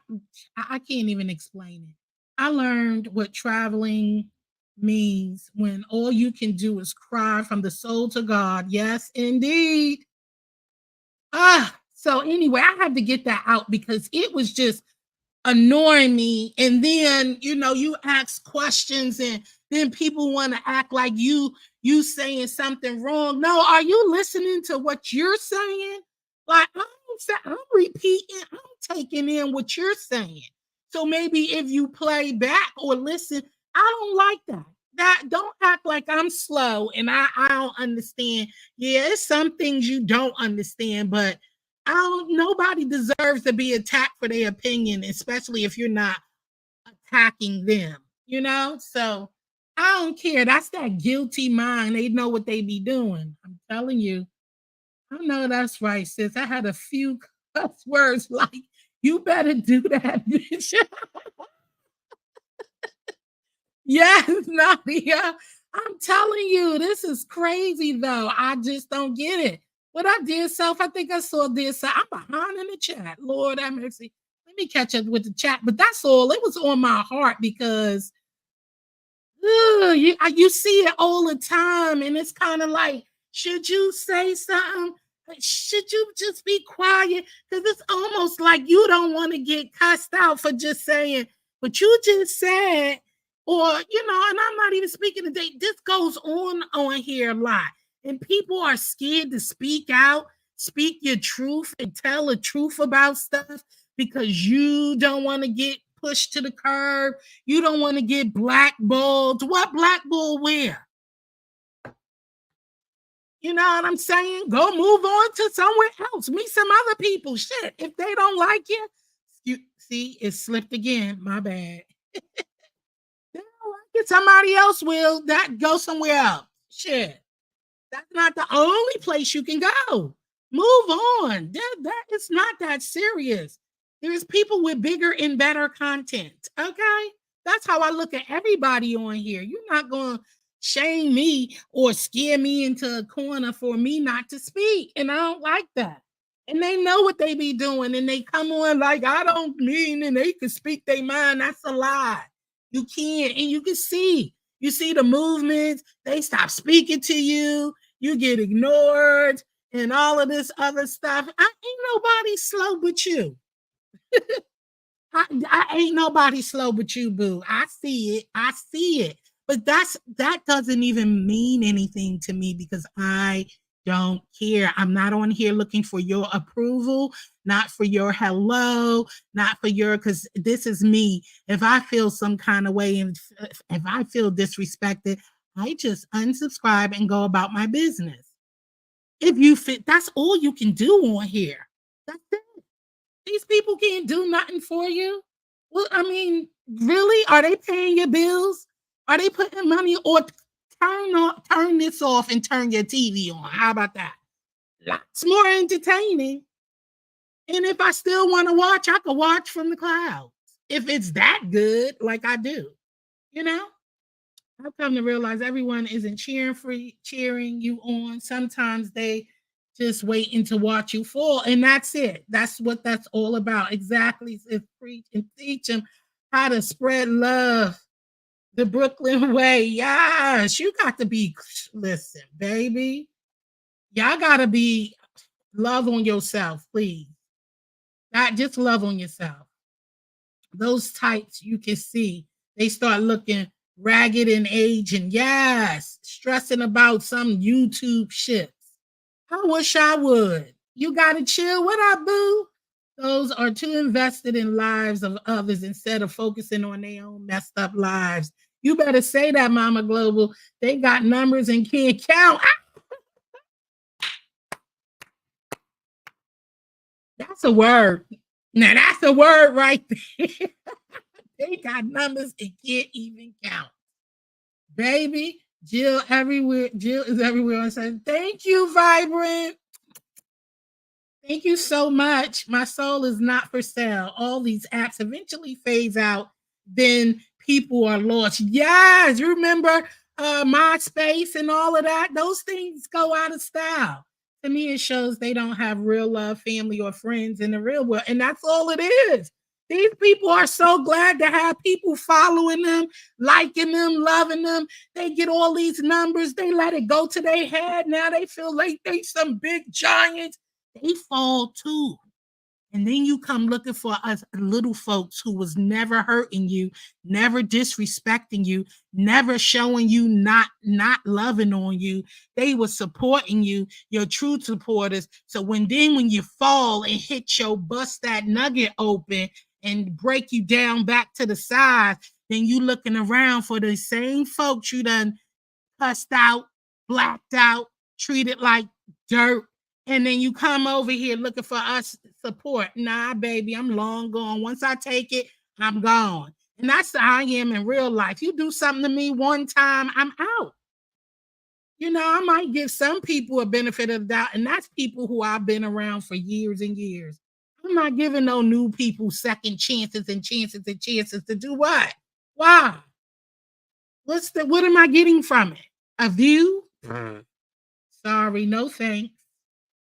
can't even explain it. I learned what traveling means when all you can do is cry from the soul to God. Yes, indeed. So anyway, I had to get that out because it was just annoying me. And then, you ask questions and then people want to act like you saying something wrong. No, are you listening to what you're saying? Like I'm repeating, I'm taking in what you're saying. So maybe if you play back or listen, I don't like that. Don't act like I'm slow and I don't understand. Yeah, it's some things you don't understand, but nobody deserves to be attacked for their opinion, especially if you're not attacking them, So I don't care. That's that guilty mind. They know what they be doing. I'm telling you. I know that's right, sis. I had a few cuss words like, you better do that, bitch. Yes, Nadia. I'm telling you, this is crazy though. I just don't get it. What I did self, I think I saw this. I'm behind in the chat. Lord have mercy. Let me catch up with the chat. But that's all. It was on my heart because you see it all the time. And it's kind of like, should you say something? Should you just be quiet? Because it's almost like you don't want to get cussed out for just saying, but you just said, or, and I'm not even speaking today. This goes on here a lot. And people are scared to speak out, speak your truth, and tell the truth about stuff because you don't want to get pushed to the curb. You don't want to get blackballed. What blackball where? You know what I'm saying? Go move on to somewhere else. Meet some other people. Shit. If they don't like you see, it slipped again. My bad. They don't like it. Somebody else will. That go somewhere else. Shit. That's not the only place you can go. Move on. That it's not that serious. There's people with bigger and better content. Okay. That's how I look at everybody on here. You're not going to shame me or scare me into a corner for me not to speak. And I don't like that. And they know what they be doing. And they come on like, I don't mean, and they can speak their mind. That's a lie. You can't. And you can see. You see the movements. They stop speaking to you. You get ignored and all of this other stuff. Ain't nobody slow but you. I ain't nobody slow but you, boo. I see it. I see it. But that doesn't even mean anything to me because I don't care. I'm not on here looking for your approval, not for your hello, not for your, because this is me. If I feel some kind of way and if I feel disrespected, I just unsubscribe and go about my business. If you fit, that's all you can do on here. That's it. These people can't do nothing for you. Well, I mean, really? Are they paying your bills? Are they putting money or turn this off and turn your TV on? How about that? Lots more entertaining. And if I still want to watch, I can watch from the clouds. If it's that good, like I do, I've come to realize everyone isn't cheering you on. Sometimes they just waiting to watch you fall, and that's it. That's what that's all about. Exactly. Preach and teach them how to spread love. The Brooklyn way. Yes, you got to be, listen, baby. Y'all got to be, love on yourself, please. Not just love on yourself. Those types you can see, they start looking ragged in age and yes, stressing about some YouTube shit. I wish I would. You gotta chill. What up, boo? Those are too invested in lives of others instead of focusing on their own messed up lives. You better say that, Mama Global. They got numbers and can't count. That's a word. Now that's a word right there. They got numbers and can't even count. Baby, Jill everywhere. Jill is everywhere and says, thank you, Vibrant. Thank you so much. My soul is not for sale. All these apps eventually phase out. Then people are lost. Yes, you remember MySpace and all of that? Those things go out of style. To me, it shows they don't have real love, family, or friends in the real world. And that's all it is. These people are so glad to have people following them, liking them, loving them. They get all these numbers. They let it go to their head. Now they feel like they some big giants. They fall too. And then you come looking for us little folks who was never hurting you, never disrespecting you, never showing you not loving on you. They were supporting you, your true supporters. So when you fall and hit your bust that nugget open and break you down back to the side, then you looking around for the same folks you done cussed out, blacked out, treated like dirt. And then you come over here looking for us support. Nah, baby, I'm long gone. Once I take it, I'm gone. And that's how I am in real life. You do something to me one time, I'm out. You know, I might give some people a benefit of the doubt, and that's people who I've been around for years and years. I'm not giving no new people second chances and chances and chances to do what? Why? What am I getting from it? A view? Sorry, no thanks.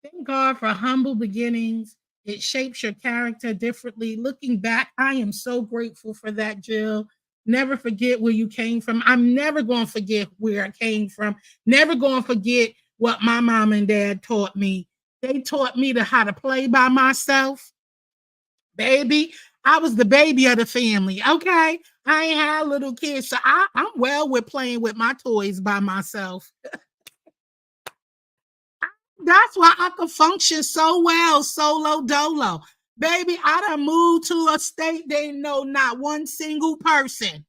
Thank God for humble beginnings. It shapes your character differently. Looking back, I am so grateful for that, Jill. Never forget where you came from. I'm never going to forget where I came from. Never going to forget what my mom and dad taught me. They taught me how to play by myself. Baby, I was the baby of the family, okay? I ain't had little kids, so I'm well with playing with my toys by myself. That's why I can function so well, solo dolo. Baby, I done moved to a state they know not one single person.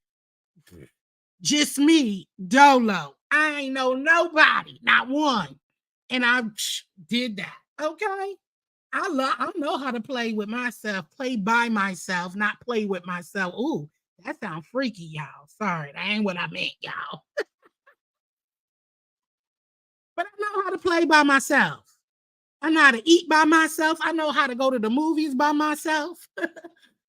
Just me, dolo. I ain't know nobody, not one. And I did that. Okay. I know how to play with myself, play by myself, not play with myself. Ooh, that sounds freaky, y'all. Sorry, that ain't what I meant, y'all. But I know how to play by myself. I know how to eat by myself. I know how to go to the movies by myself.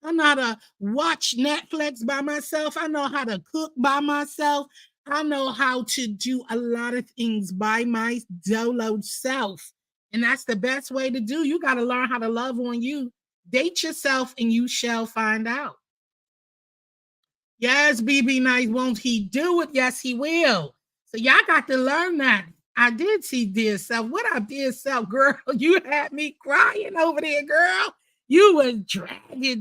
I know how to watch Netflix by myself. I know how to cook by myself. I know how to do a lot of things by my solo self. And that's the best way to do. You got to learn how to love on you. Date yourself and you shall find out. Yes, BB Nice, won't he do it? Yes, he will. So y'all got to learn that. I did see dear self. What up, dear self, girl? You had me crying over there, girl. You was dragging.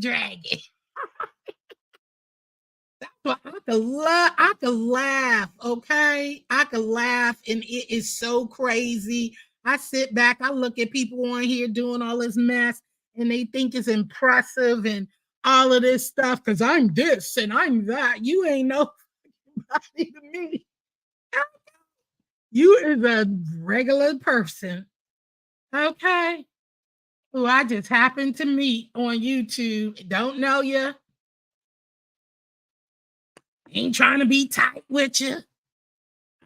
That's what I could laugh, okay? I could laugh, and it is so crazy. I sit back, I look at people on here doing all this mess, and they think it's impressive and all of this stuff because I'm this and I'm that. You ain't nobody to me. You is a regular person, okay? Who I just happened to meet on YouTube. Don't know you. Ain't trying to be tight with you.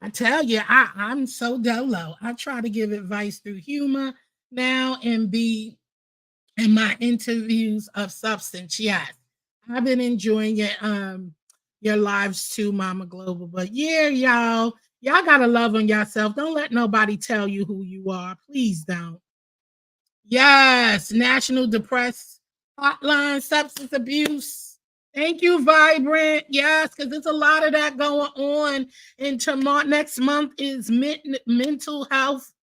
I tell you, I'm so dolo. I try to give advice through humor now and be in my interviews of substance. Yes, I've been enjoying it. Your lives too, Mama Global. But yeah, y'all gotta love on yourself. Don't let nobody tell you who you are. Please don't. Yes, National Depressed Hotline, substance abuse. Thank you, Vibrant. Yes, because there's a lot of that going on. And tomorrow, next month is mental health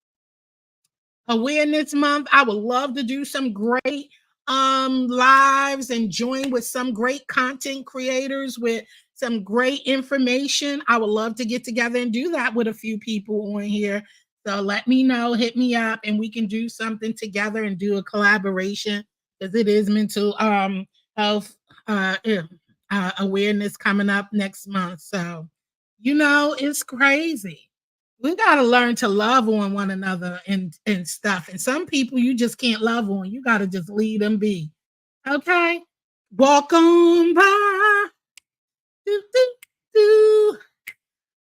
awareness month. I would love to do some great lives and join with some great content creators with some great information. I would love to get together and do that with a few people on here. So let me know, hit me up, and we can do something together and do a collaboration because it is mental health awareness coming up next month. So, it's crazy. We got to learn to love on one another and stuff. And some people you just can't love on. You got to just leave them be. Okay? Walk on by. Do, do, do.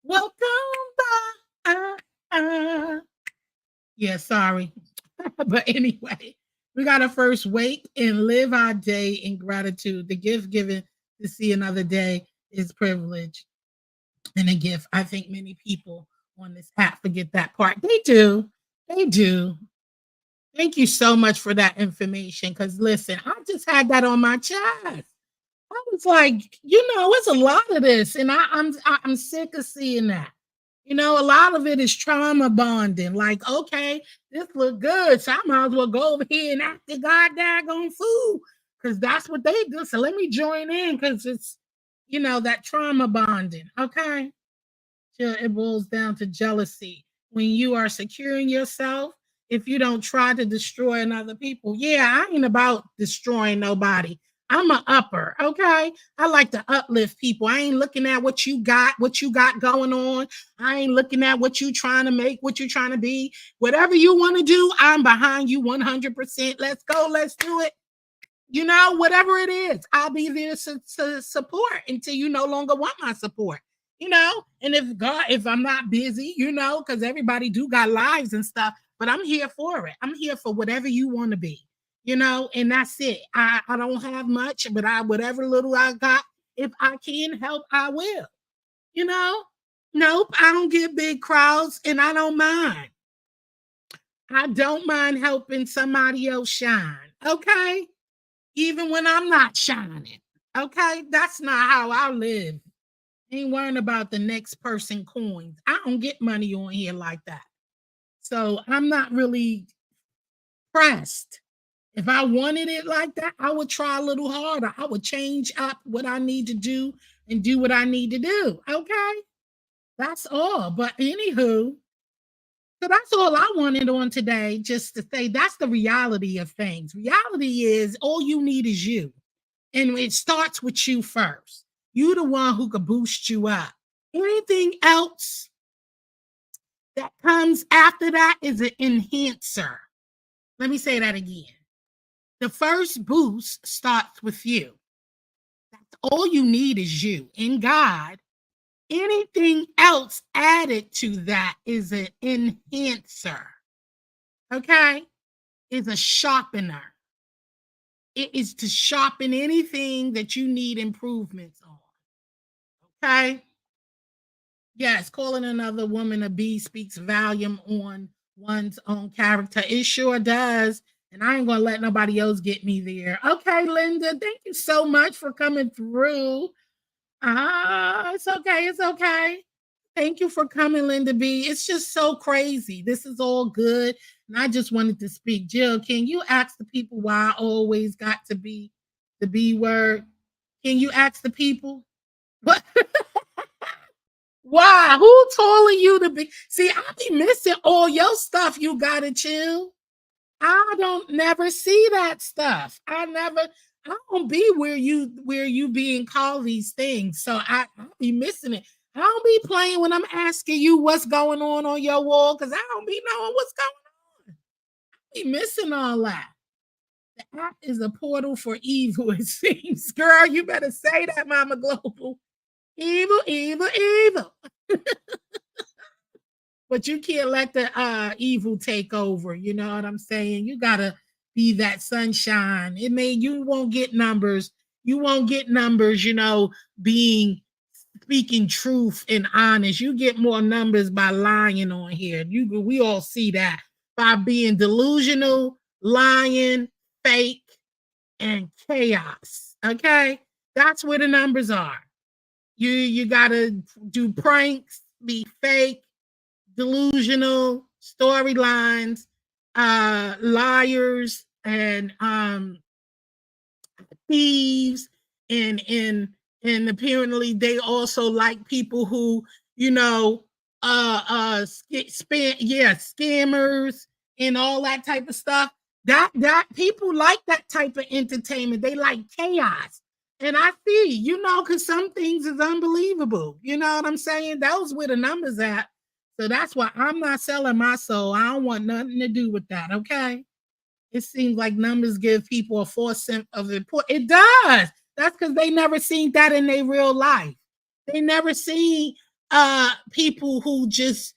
Walk on by. Yeah, sorry. But anyway, we got to first wake and live our day in gratitude. The gift given to see another day is privilege and a gift. I think many people on this app forget that part. They do. They do. Thank you so much for that information. Because listen, I just had that on my chest. I was like, it's a lot of this, and I'm sick of seeing that. A lot of it is trauma bonding. Like, okay, this look good, so I might as well go over here and act the goddamn fool because that's what they do. So let me join in because it's, that trauma bonding. Okay, it boils down to jealousy. When you are securing yourself, if you don't try to destroy another people, I ain't about destroying nobody. I'm an upper, okay? I like to uplift people. I ain't looking at what you got going on. I ain't looking at what you trying to make, what you trying to be. Whatever you want to do, I'm behind you 100%. Let's go. Let's do it. Whatever it is, I'll be there to support until you no longer want my support. And if I'm not busy, because everybody do got lives and stuff, but I'm here for it. I'm here for whatever you want to be, and that's it. I don't have much, but whatever little I got, if I can help, I will. Nope, I don't get big crowds and I don't mind. I don't mind helping somebody else shine. Okay. Even when I'm not shining. Okay. That's not how I live. Ain't worrying about the next person coins. I don't get money on here like that. So I'm not really pressed. If I wanted it like that, I would try a little harder. I would change up what I need to do and do what I need to do. Okay. That's all. But anywho, so that's all I wanted on today, just to say that's the reality of things. Reality is all you need is you. And it starts with you first. You the one who could boost you up. Anything else that comes after that is an enhancer. Let me say that again. The first boost starts with you. That's all you need is you. In God, anything else added to that is an enhancer. Okay? Is a sharpener. It is to sharpen anything that you need improvements on. Okay? Yes, calling another woman a bee speaks volume on one's own character. It sure does. And I ain't going to let nobody else get me there. Okay, Linda, thank you so much for coming through. It's okay. It's okay. Thank you for coming, Linda B. It's just so crazy. This is all good. And I just wanted to speak. Jill, can you ask the people why I always got to be the B word? Can you ask the people? What? Why? Who told you to be? See, I be missing all your stuff. You gotta chill. I don't never see that stuff. I don't be where you being called these things. So I be missing it. I don't be playing when I'm asking you what's going on your wall because I don't be knowing what's going on. I be missing all that. The app is a portal for evil, it seems. Girl, you better say that, Mama Global. Evil, evil, evil. But you can't let the evil take over. You know what I'm saying? You gotta be that sunshine. You won't get numbers. You won't get numbers, being speaking truth and honest. You get more numbers by lying on here. We all see that by being delusional, lying, fake, and chaos. Okay. That's where the numbers are. You gotta do pranks, be fake, delusional, storylines, liars, and thieves, and apparently they also like people who, you know, scammers and all that type of stuff. That people like that type of entertainment. They like chaos. And I see, because some things is unbelievable. You know what I'm saying? Those where the numbers at. So that's why I'm not selling my soul. I don't want nothing to do with that. Okay. It seems like numbers give people a false sense of importance. It does. That's because they never seen that in their real life. They never seen people who just,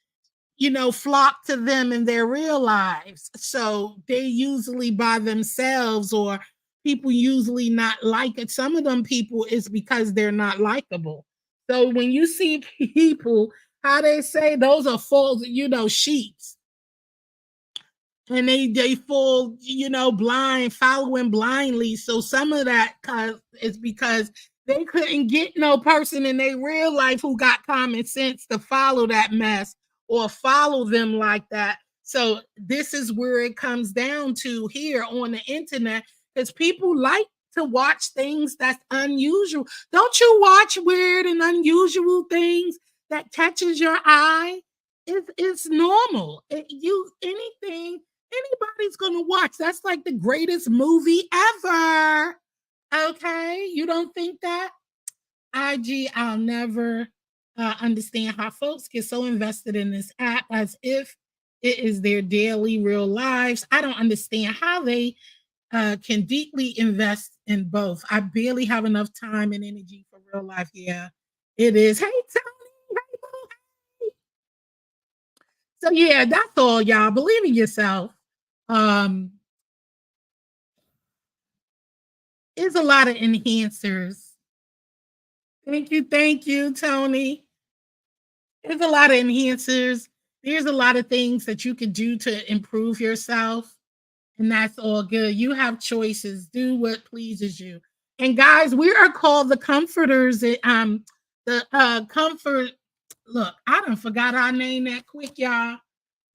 flock to them in their real lives. So they usually by themselves, or people usually not like it. Some of them people is because they're not likable. So when you see people, how they say those are false, sheets, and they fall, blind, following blindly. So some of that is because they couldn't get no person in their real life who got common sense to follow that mess or follow them like that. So this is where it comes down to here on the internet, because people like to watch things that's unusual. Don't you watch weird and unusual things that catches your eye? It's normal. Anything anybody's gonna watch. That's like the greatest movie ever. Okay, you don't think that? I'll never understand how folks get so invested in this app as if it is their daily real lives. I don't understand how they can deeply invest in both. I barely have enough time and energy for real life. Yeah, it is. Hey, Tony. Hey, boo. So yeah, that's all, y'all. Believe in yourself. Um, It's a lot of enhancers. Thank you, Tony. There's a lot of enhancers. There's a lot of things that you can do to improve yourself, and that's all good. You have choices. Do what pleases you. And guys, we are called the comforters. The comfort. Look, I done forgot our name that quick, y'all.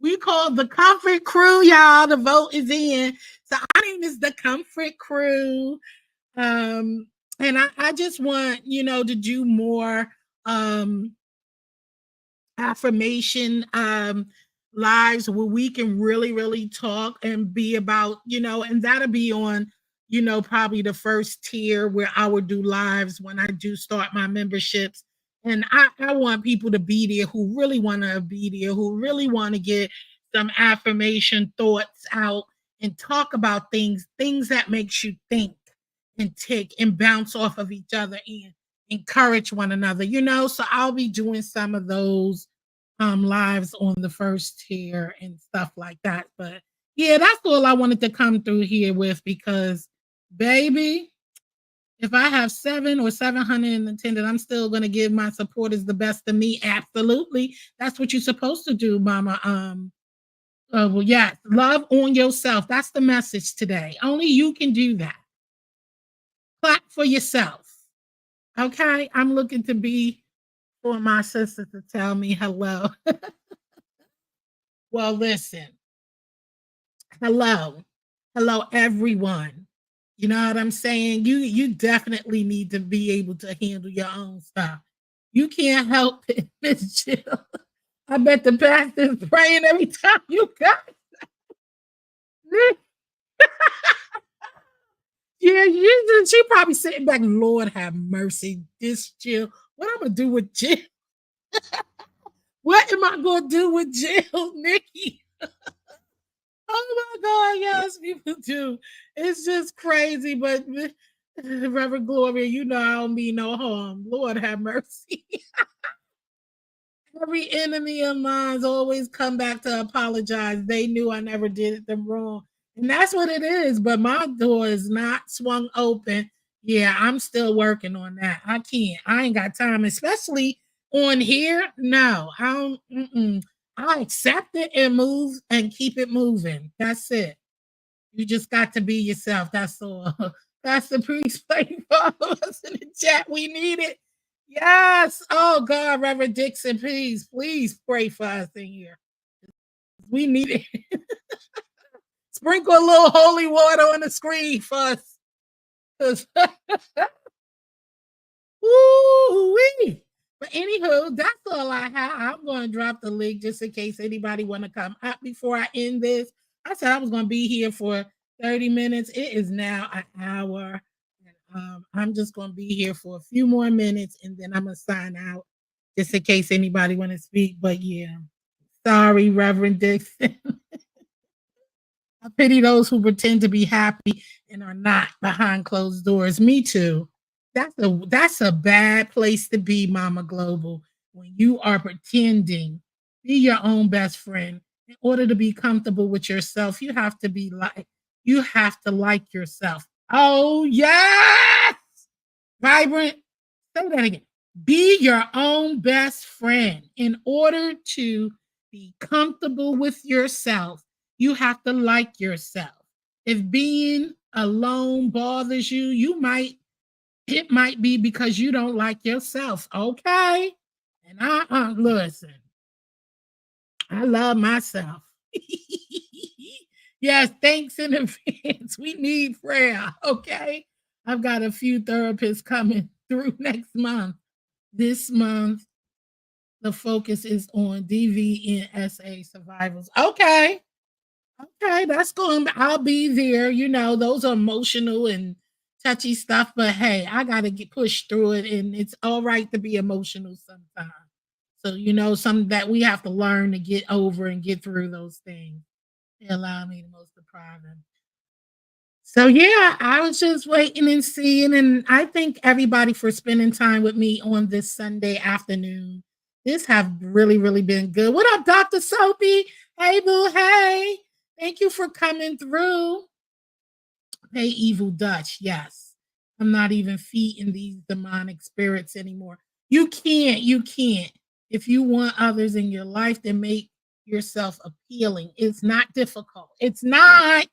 We called the Comfort Crew, y'all. The vote is in. So our name is the Comfort Crew. Um, and I just want, to do more affirmation lives where we can really, really talk and be about, and that'll be on, probably the first tier where I would do lives when I do start my memberships. And I want people to be there who really want to be there, who really want to get some affirmation thoughts out and talk about things that makes you think and tick and bounce off of each other and encourage one another, So I'll be doing some of those lives on the first tier and stuff like that. But yeah, that's all I wanted to come through here with, because baby, if I have 700 in attendance, I'm still going to give my supporters the best of me. Absolutely. That's what you're supposed to do, mama. Well, yeah, love on yourself. That's the message today. Only you can do that. Clap for yourself. Okay, I'm looking to be for my sister to tell me hello. Well, listen, hello, hello, everyone. You know what I'm saying? You definitely need to be able to handle your own stuff. You can't help it, Miss Jill. I bet the pastor's praying every time you got. Yeah, she probably sitting back. Lord have mercy, this Jill. What I'm gonna do with Jill? What am I gonna do with Jill, Nikki? Oh my God, yes, people do. It's just crazy, but Reverend Gloria, I don't mean no harm. Lord have mercy. Every enemy of mine's always come back to apologize. They knew I never did them wrong. And that's what it is. But my door is not swung open. Yeah, I'm still working on that. I can't. I ain't got time, especially on here. No, I don't. I accept it and move and keep it moving. That's it. You just got to be yourself. That's all. That's the priest playing for all of us in the chat. We need it. Yes. Oh God, Reverend Dixon, please pray for us in here. We need it. Sprinkle a little holy water on the screen for us. 'Cause woo-wee. But anywho, that's all I have. I'm going to drop the link just in case anybody want to come up before I end this. I said I was going to be here for 30 minutes. It is now an hour. And, I'm just going to be here for a few more minutes and then I'm going to sign out just in case anybody want to speak. But yeah, sorry, Reverend Dixon. I pity those who pretend to be happy and are not behind closed doors. Me too. That's a bad place to be, Mama Global. When you are pretending, be your own best friend. In order to be comfortable with yourself, you have to like yourself. Oh yes, Vibrant. Say that again. Be your own best friend. In order to be comfortable with yourself, you have to like yourself. If being alone bothers you, it might be because you don't like yourself. Okay. And listen, I love myself. Yes, thanks in advance. We need prayer. Okay. I've got a few therapists coming through next month. This month, the focus is on DVNSA survivors. Okay. Okay, that's going. I'll be there. You know, those are emotional and touchy stuff, but hey, I got to get pushed through it, and it's all right to be emotional sometimes. So, some that we have to learn to get over and get through those things. They allow me the most to problem. So yeah, I was just waiting and seeing, and I thank everybody for spending time with me on this Sunday afternoon. This have really, really been good. What up, Dr. Soapy? Hey, boo, hey. Thank you for coming through. Hey, Evil Dutch. Yes. I'm not even feeding these demonic spirits anymore. You can't. If you want others in your life, then make yourself appealing. It's not difficult. It's not.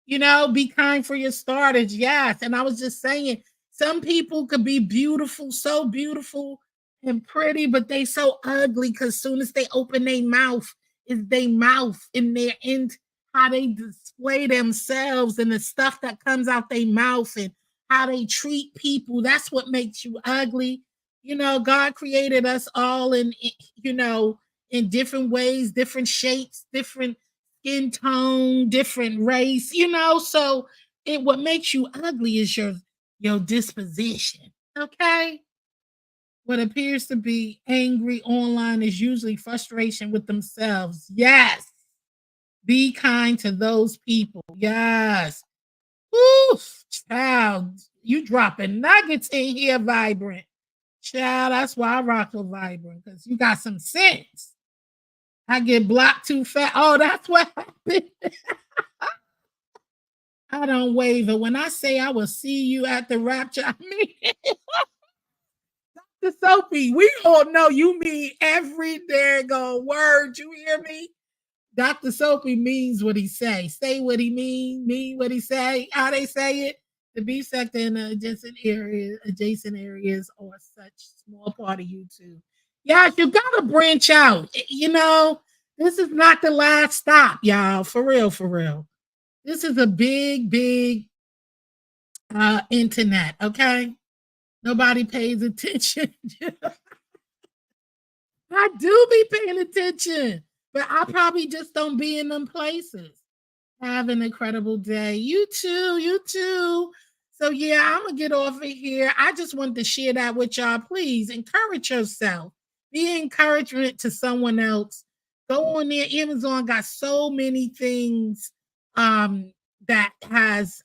Be kind for your starters. Yes. And I was just saying, some people could be beautiful, so beautiful and pretty, but they so ugly because soon as they open their mouth, is their mouth in their end, how they display themselves and the stuff that comes out their mouth and how they treat people. That's what makes you ugly. God created us all in different ways, different shapes, different skin tone, different race, so what makes you ugly is your disposition. Okay. What appears to be angry online is usually frustration with themselves. Yes. Be kind to those people. Yes. Oof, child, you dropping nuggets in here, Vibrant. Child, that's why I rock with Vibrant, because you got some sense. I get blocked too fast. Oh, that's what happened. I don't waver. When I say I will see you at the rapture, I mean Dr. Sophie, we all know you mean every dang word. You hear me? Dr. Sophie means what he say what he mean what he say, how they say it. The B sector in the adjacent areas or such small part of YouTube. Yeah, you gotta branch out. This is not the last stop, y'all. For real, for real. This is a big, big internet, okay? Nobody pays attention. I do be paying attention, but I probably just don't be in them places. Have an incredible day. You too, you too. So yeah, I'm gonna get off of here. I just wanted to share that with y'all. Please encourage yourself. Be encouragement to someone else. Go on there. Amazon got so many things that has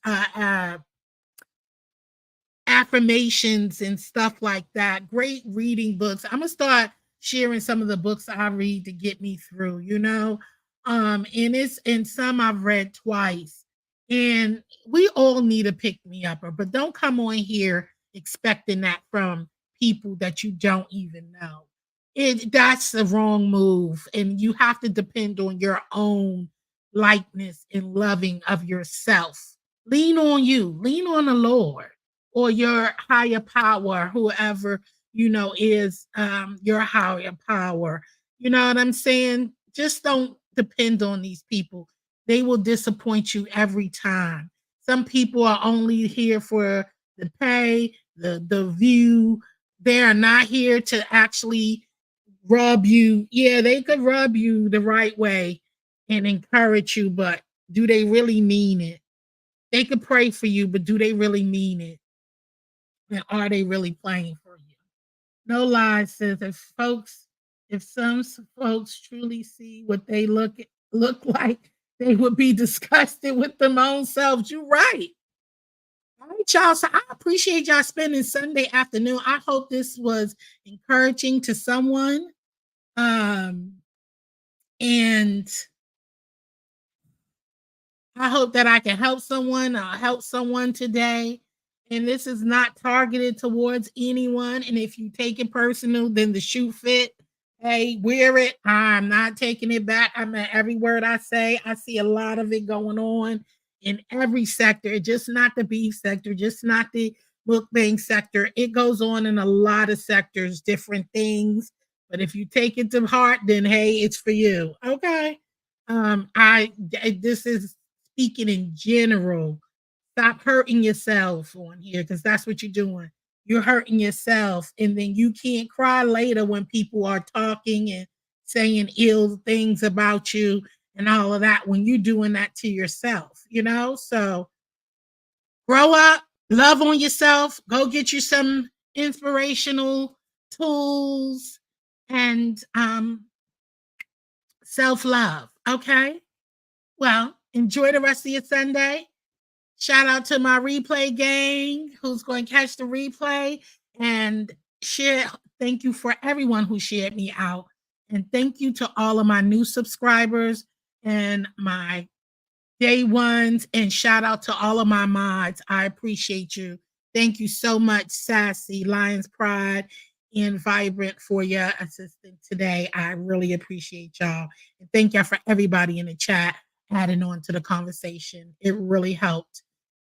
affirmations and stuff like that. Great reading books. I'm gonna start sharing some of the books I read to get me through, and some I've read twice. And we all need a pick me upper, but don't come on here expecting that from people that you don't even know. That's the wrong move, and you have to depend on your own likeness and loving of yourself. Lean on you, lean on the Lord or your higher power, whoever is your higher power. You know what I'm saying? Just don't depend on these people. They will disappoint you every time. Some people are only here for the pay, the view. They are not here to actually rub you. Yeah, they could rub you the right way and encourage you, but do they really mean it? They could pray for you, but do they really mean it? And are they really playing for you? No lies, says if some folks truly see what they look like, they would be disgusted with their own selves. You're right. All right, y'all. So I appreciate y'all spending Sunday afternoon. I hope this was encouraging to someone. And I hope that I can help someone today. And this is not targeted towards anyone. And if you take it personal, then the shoe fit. Hey, wear it. I'm not taking it back. I mean, every word I say, I see a lot of it going on in every sector, just not the beef sector, just not the mukbang sector. It goes on in a lot of sectors, different things. But if you take it to heart, then hey, it's for you. Okay. This is speaking in general. Stop hurting yourself on here because that's what you're doing. You're hurting yourself, and then you can't cry later when people are talking and saying ill things about you and all of that when you're doing that to yourself, So grow up, love on yourself, go get you some inspirational tools and self-love. Okay. Well, enjoy the rest of your Sunday. Shout out to my replay gang who's going to catch the replay and share. Thank you for everyone who shared me out. And thank you to all of my new subscribers and my day ones. And shout out to all of my mods. I appreciate you. Thank you so much, Sassy, Lions Pride, and Vibrant for your assistance today. I really appreciate y'all. And thank y'all for everybody in the chat adding on to the conversation. It really helped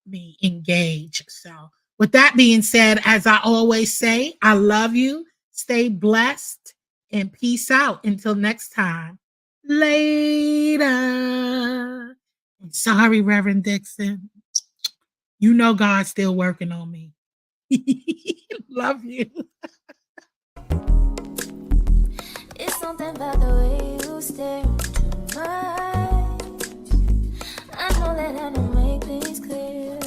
me engage. So with that being said, as I always say, I love you. Stay blessed and peace out. Until next time. Later. And sorry, Reverend Dixon. You know God's still working on me. Love you. It's something about the way you stare into my eyes. I know that I don't make things clear.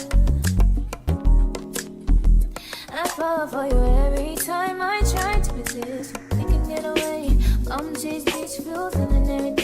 I fall for you every time I try to resist. We can get away, come chase beach views and then everything.